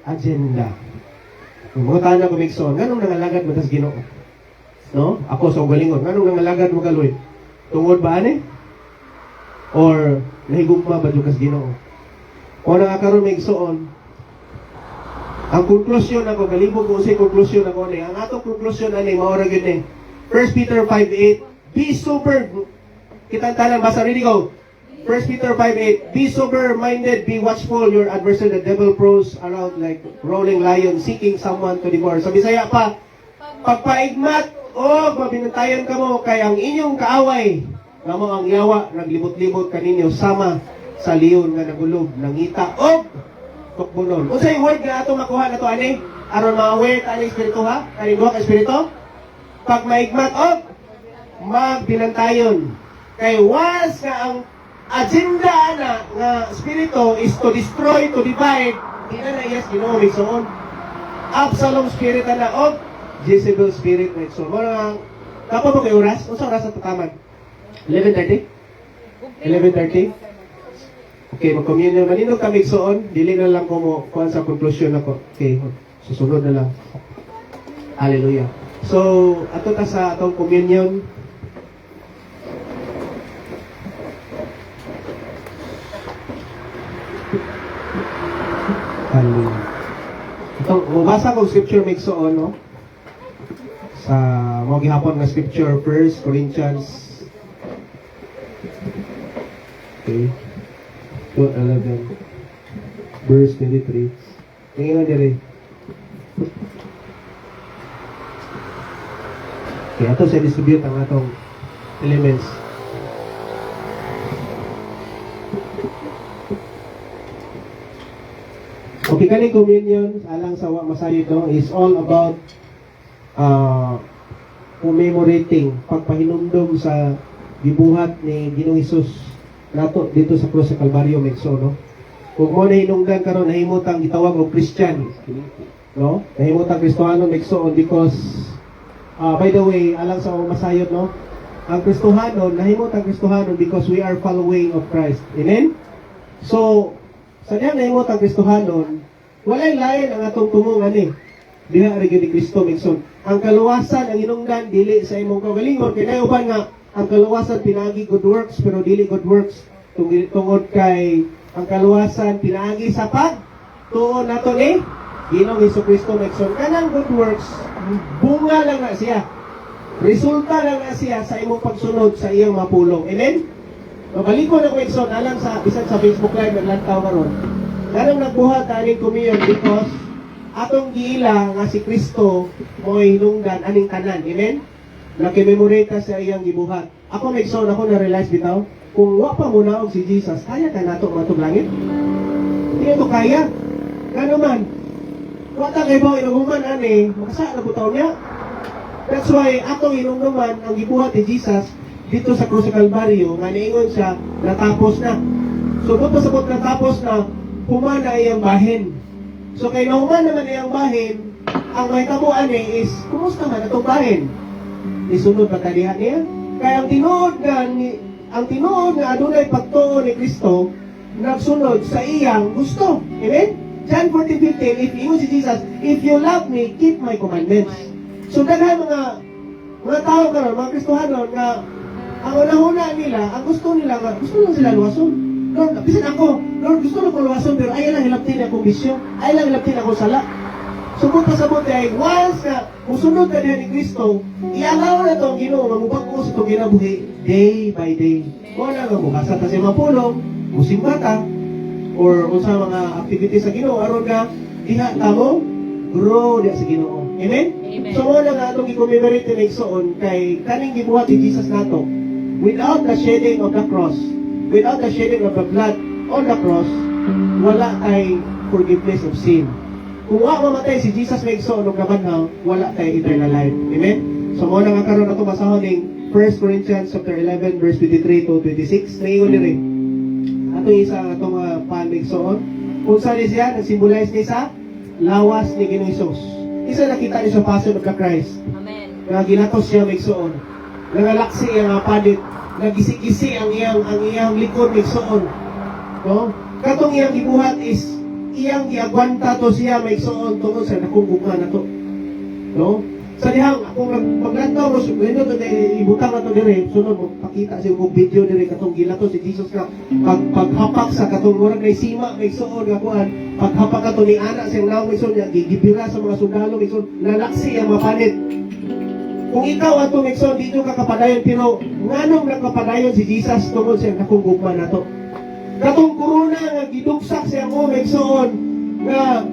agenda. Mga tanda ko migsoon. Ganong nangalagad mo tas Ginoo? No? Ako sa ugalingon. Ganong nangalagad mo kaloy? Tungod ba ani? Or nahigugma ba dukas Ginoo? O nangakaroon migsoon? Ang konklusyon ako, galibog ko sa konklusyon ako ni. Ang atong konklusyon ani maura gyud ni. 1 Peter 5:8, be sober. Kitang tanan basa ready go. 1 Peter 5:8, be sober-minded, be watchful. Your adversary, the devil, prowls around like rolling lion, seeking someone to devour. Sa Bisaya pa, pagpaigmat o mabinantayan ka mo kay ang inyong kaaway nga mo ang yawa naglibot-libot kaninyo sama sa leon nga nagulob nangita og tukbunon. Unsay word nga ato makuha nato ani aron ma-aware ta ani espiritu ha? Kani duha ka espiritu? Pag maigmat og magbinantayon. Kay once nga ang agenda na nga spirito is to destroy, to divide, di na yes, Ginoo migsoon. Absalom spirit na og Jezebel spirit migsoon. Mo nang kapag mo kay oras, unsa oras sa tataman? 11:30? 11:30? Okay, mag-communion. Maninog kami migsoon, dili na lang ko mo kuan sa conclusion ako. Okay, susunod na lang. Hallelujah. So, ato ta sa atong communion. Hallelujah. Itong, mabasa kong scripture migsoon, no? Sa mga gihapon nga scripture, 1 Corinthians okay, 11 verse 23. Tingnan na diri. Okay, ato sa distribute ang atong elements. Okay, kaning communion, alang sa masayod no, is all about commemorating, pagpahinumdum sa gibuhat ni Ginoong Hesus nato dito sa krus sa Kalbaryo, Mekso, no? Kung mo na hinungdan karon nahimutang gitawag og Christian, no? Nahimutang Kristohano, Mekso, because by the way, alang sa masayod, no? Ang Kristohanon, nahimutang Kristohanon because we are following of Christ. Amen? So, sa diyan nahimot ang Kristohanon, walay lain ang atong tumungan ni. Diha rin ni Kristo Migson. Ang kaluwasan ang hinungdan dili sa imong kaugalingon kay nayo uban nga ang kaluwasan pinaagi good works pero dili good works tungod kay ang kaluwasan pinaagi sa pagtuon nato ni Ginoong Hesukristo Migson. Kanang good works bunga lang na siya. Resulta lang na siya sa imong pagsunod sa iyang mapulong. Amen? Mabalik ko na ko Exxon, alam sa bisan sa Facebook Live naglantaw karon. Karong nagbuhat aning communion because atong giila nga si Kristo mo'y hinungdan aning tanan. Amen? Nakimemorate sa iyang gibuhat. Ako Exxon, ako na-realize bitaw, kung wa pa muna og si Jesus, kaya ka nato matong langit? Hindi ito kaya. Kano man? Wa ta kay bao inuman ani, makasa na butaw niya. That's why atong hinungdan ang gibuhat ni Jesus dito sa krus sa Kalbaryo, nga niingon siya, natapos na. So, kung pasabot natapos na, humana iyang bahin. So, kay nahuman naman iyang bahin, ang may tabuan is, kumusta man itong bahin? Isunod ba kanihan niya? Kaya ang tinuod nga adunay pagtuo ni Kristo, nagsunod sa iyang gusto. Amen? John 14:15, if ingon si Jesus, if you love me, keep my commandments. So, daghan mga tao karon, mga Kristohanon, nga ang unahuna nila, ang gusto nila, gusto lang sila luwason. Lord, bisan ako, Lord, gusto lang ko luwason, pero ayaw lang hilaptin akong bisyo, ayaw lang hilaptin akong sala. Sumot sa buti ay, once na musunod ka niya ni Kristo, i-allow na ito ang Ginoo, mamubag ko sa itong ginabuhi, day by day. Wala nga mo, basta kasi mapulong, musimba ka, or kung sa mga activities sa Ginoo, aron ka, diha tamo, grow diha sa Ginoo. Amen? Amen. So, wala nga itong i-commemorate na igsoon, kay kaning gibuhat ni Jesus nato, without the shedding of the cross, without the shedding of the blood on the cross, wala tay forgiveness of sin. Kung mamatay si Jesus may igsoon o kabanhaw, wala tay eternal life. Amen? So, muna nga karoon na ito masahon ng 1 Corinthians chapter 11 verse 23 to 26. Naingon ni rin. Ato isa ang itong pan igsoon. Kung saan siya, nag-symbolize niya sa lawas ni Ginoong Hesus. Isa nakita niya sa Passion of the Christ. Amen. Na ginatos siya may igsoon. Nangalaksi ang padit, nagisi-gisi ang iyang likod migsoon. No? Katong iyang gibuhat is iyang giagwanta to siya migsoon tungod sa nakunggugan nato. No? Sa dihang, ako maglantaw mo, sukwento to ibutang na to dire, sunod mo, pakita siya kong video dire, katong gilato si Jesus na paghapak sa katong murag na isima, may suon nga kuhan, paghapak ka to ni anak siyang naong may suon niya, gigibira sa mga sundalo, may suon, nalaksi ang mapanit. Kung ikaw ato may suon, dito ka kapadayon, pero nganong nakapadayon si Jesus tungkol siya nakong gugma na to. Katong corona nga gidugsak siya mo, may suon, nga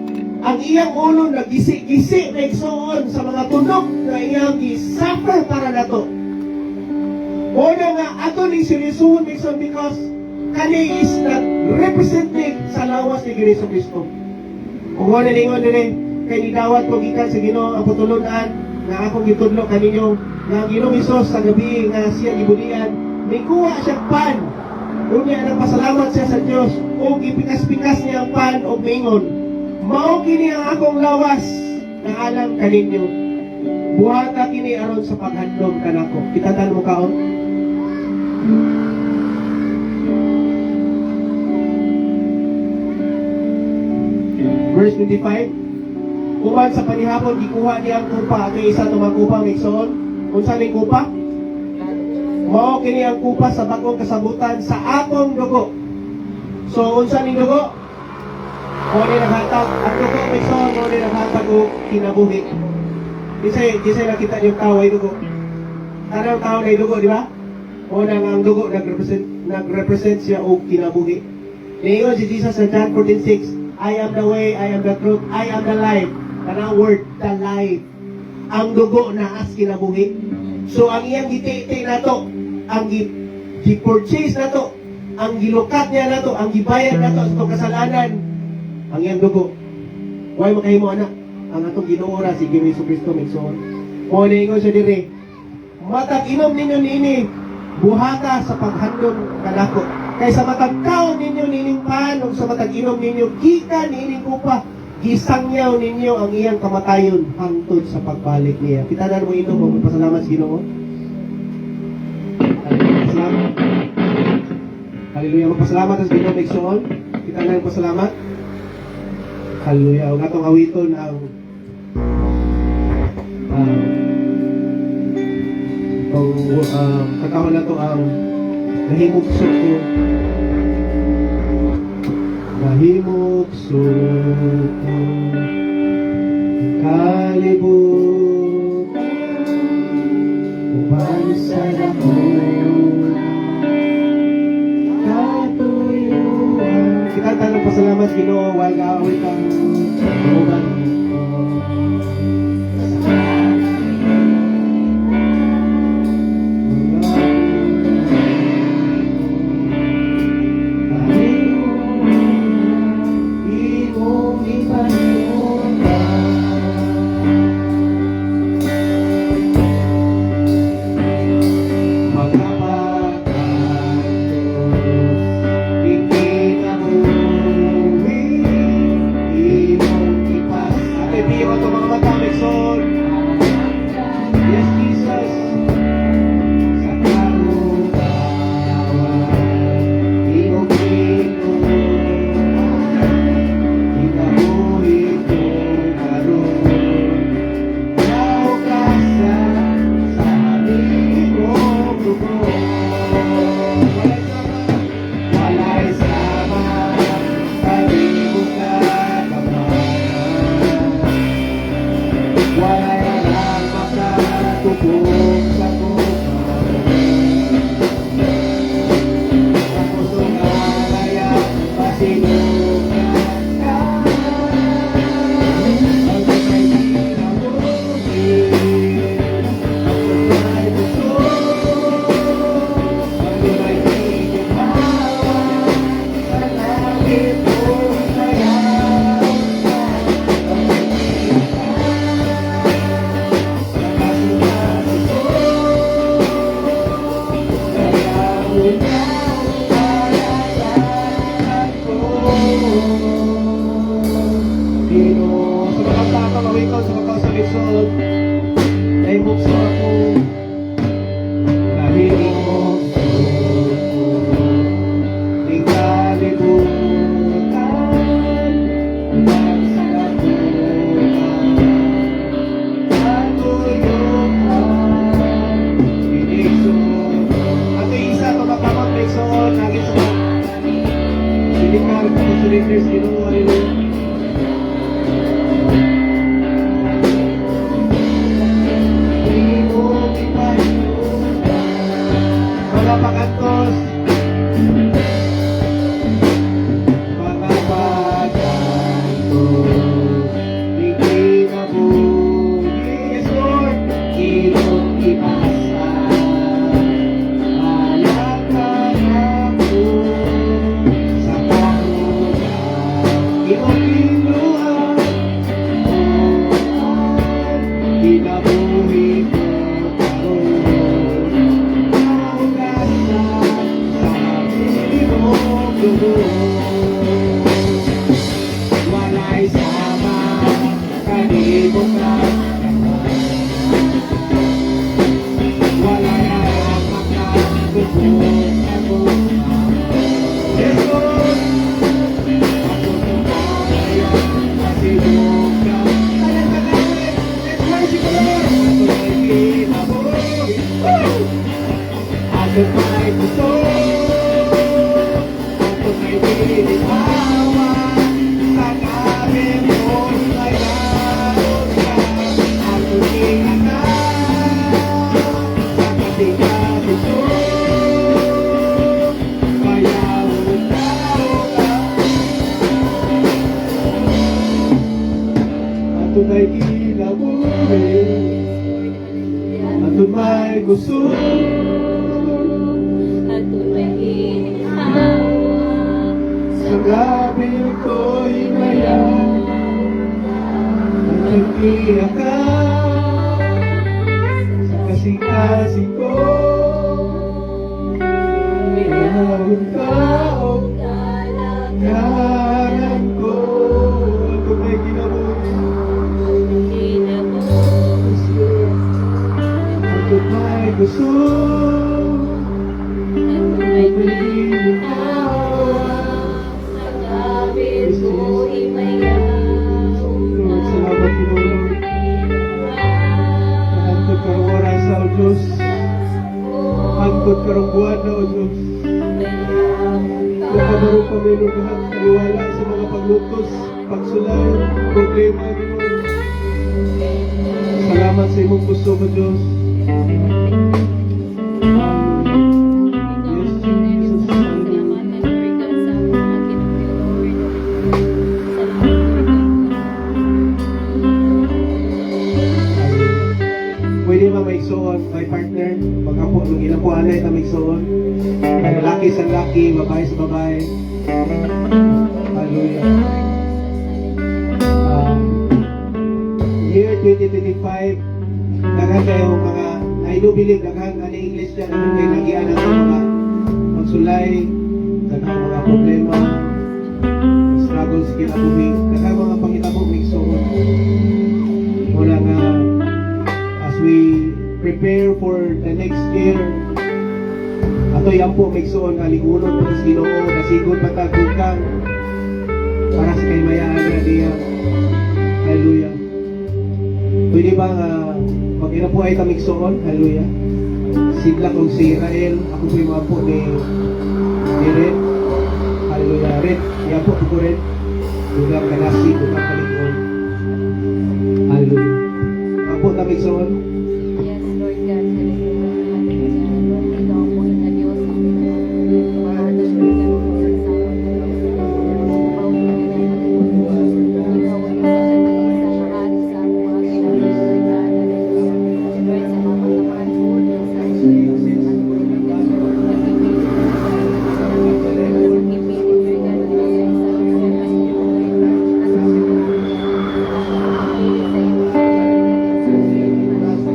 ang iyang ulo nagisi-gisi nagsuon sa mga tunog na iyang gisuffer para nato. O na nga, ato ni sinisuon nagsuon because kani is not representative sa lawas ni Cristo Cristo. Kung wala ningon din kay nidawat ko gikan sa Ginoo ang putulunan nga akong gitudlo kaninyo nga ang Ginoong Hesus sa gabi nga siya gibudian, mikuha siya pan. Unya nagpasalamat siya sa Dios o gipikas-pikas niya ang pan o mingon. Mao kini ang akong lawas na alam kaninyo. Buhata kini aron sa paghandom kanako. Kitatan mo kaon? Verse 25. Uban sa panihapon gikuha niya ang kupa kay isa tumakupa migsoon. Unsa ning kupa? Mao kini ang kupa sa bagong kasabutan sa akong dugo. So unsa ning dugo? O ni naghatag, at dugo may son, o ni naghatag o kinabuhi. Disay nakita niyo tao ay dugo. Tanang tao na dugo, di ba? O nang ang dugo nag-represent siya o kinabuhi. Ngayon si Jesus sa John 14:6, I am the way, I am the truth, I am the life. Kanang word, the life. Ang dugo na as kinabuhi. So ang iyang giti-iti na to, ang gi-purchase na to, ang gilukat niya na to, ang gibayad na to sa itong kasalanan, ang iyang dugo. Huwag makahimo anak. Ang atong ginuora si Jesu Cristo migsoon. O ningon siya diri. Matag inom ninyo niini buhata sa paghandom kanako. Kaysa matag kaon ninyo nining pan ug sa matag inom ninyo gikan niining kupa, gisangyaw ninyo ang iyang kamatayon hangtod sa pagbalik niya. Kitanan mo inom mo pasalamat sa Ginoo. Salamat. Hallelujah. Magpasalamat sa Ginoo migsoon. Kitanan mo pasalamat. Hallelujah. Ang atong awiton ang katawhan na to ang nahimugso ko. Nahimugso ko kalibutan uban sa dakong katuyuan. Kita tanong pasalamat Ginoo while gaawit ang uban. imong ipasa. Alakan ako sa kahugan. Imong kinuha, kinabuhi ko karon. Naugasan sa imong dugo. Walay sama kalibutan. Walay aramak na bubong ako. Jesus, ako tumaya sa silong ka. Kaya ka namin, let's worship the Lord. Ako may kinabuhi. Ako may gusto. Ako may binitawan. Sa kamin mo'y mayroon ka. Ako tingnan sa katikati ko. Kaya utao ka. Ato may kinabuhi. Ato may gusto. At tunay hawa Sa gabi ko'y mayaw. At nag-iyak ka sa kasing-kasing ko. Mayroon ka o kanan ko. Ako may kinabuhi. Ako may gusto. Lord, salamat po, Lord. Hangtod karong oras sa O Diyos. Hangtod karong buwan na O Diyos. Nakabaro kami, Lord, lahat kaliwala sa mga paglutos, pagsulay, problema, Lord. Salamat sa imong gusto mo, Diyos. Yes, Jesus. Pwede ba may igsoon, may partner? Baka po, nung ilang po alay na may igsoon. Lalaki sa lalaki, babae sa babae. Hallelujah. Year 2025, daghan kayo mga, I do believe, daghan ka na English dyan, ano kayo nagian ng mga magsulay, daghan mga problema, struggles kinabuhi, daghan mga pangitabo, may igsoon. Mula nga, as we prepare for the next year, ato yan po may suon haligunon po sa Ginoo nasigod patagugkang para sa kay mayaan na diya. Hallelujah. Pwede ba pag ina po ay tamigsoon? Hallelujah. Sigla kong si Israel, ako po yung mga po ni Red. Hallelujah. Red, yan po po Red. Dugang kanasi, dugang kalikuon. Hallelujah. Ako po tamigsoon. Yes, Lord God, Lord, ikaw ang buhay na Diyos. Mahalaga siya ng Lord sa akin. Ikaw ang sa hari sa mga ginagawa. Lord, salamat naman po sa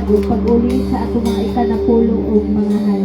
ug pag-uli sa ato mga ikanapulo ug mga hala.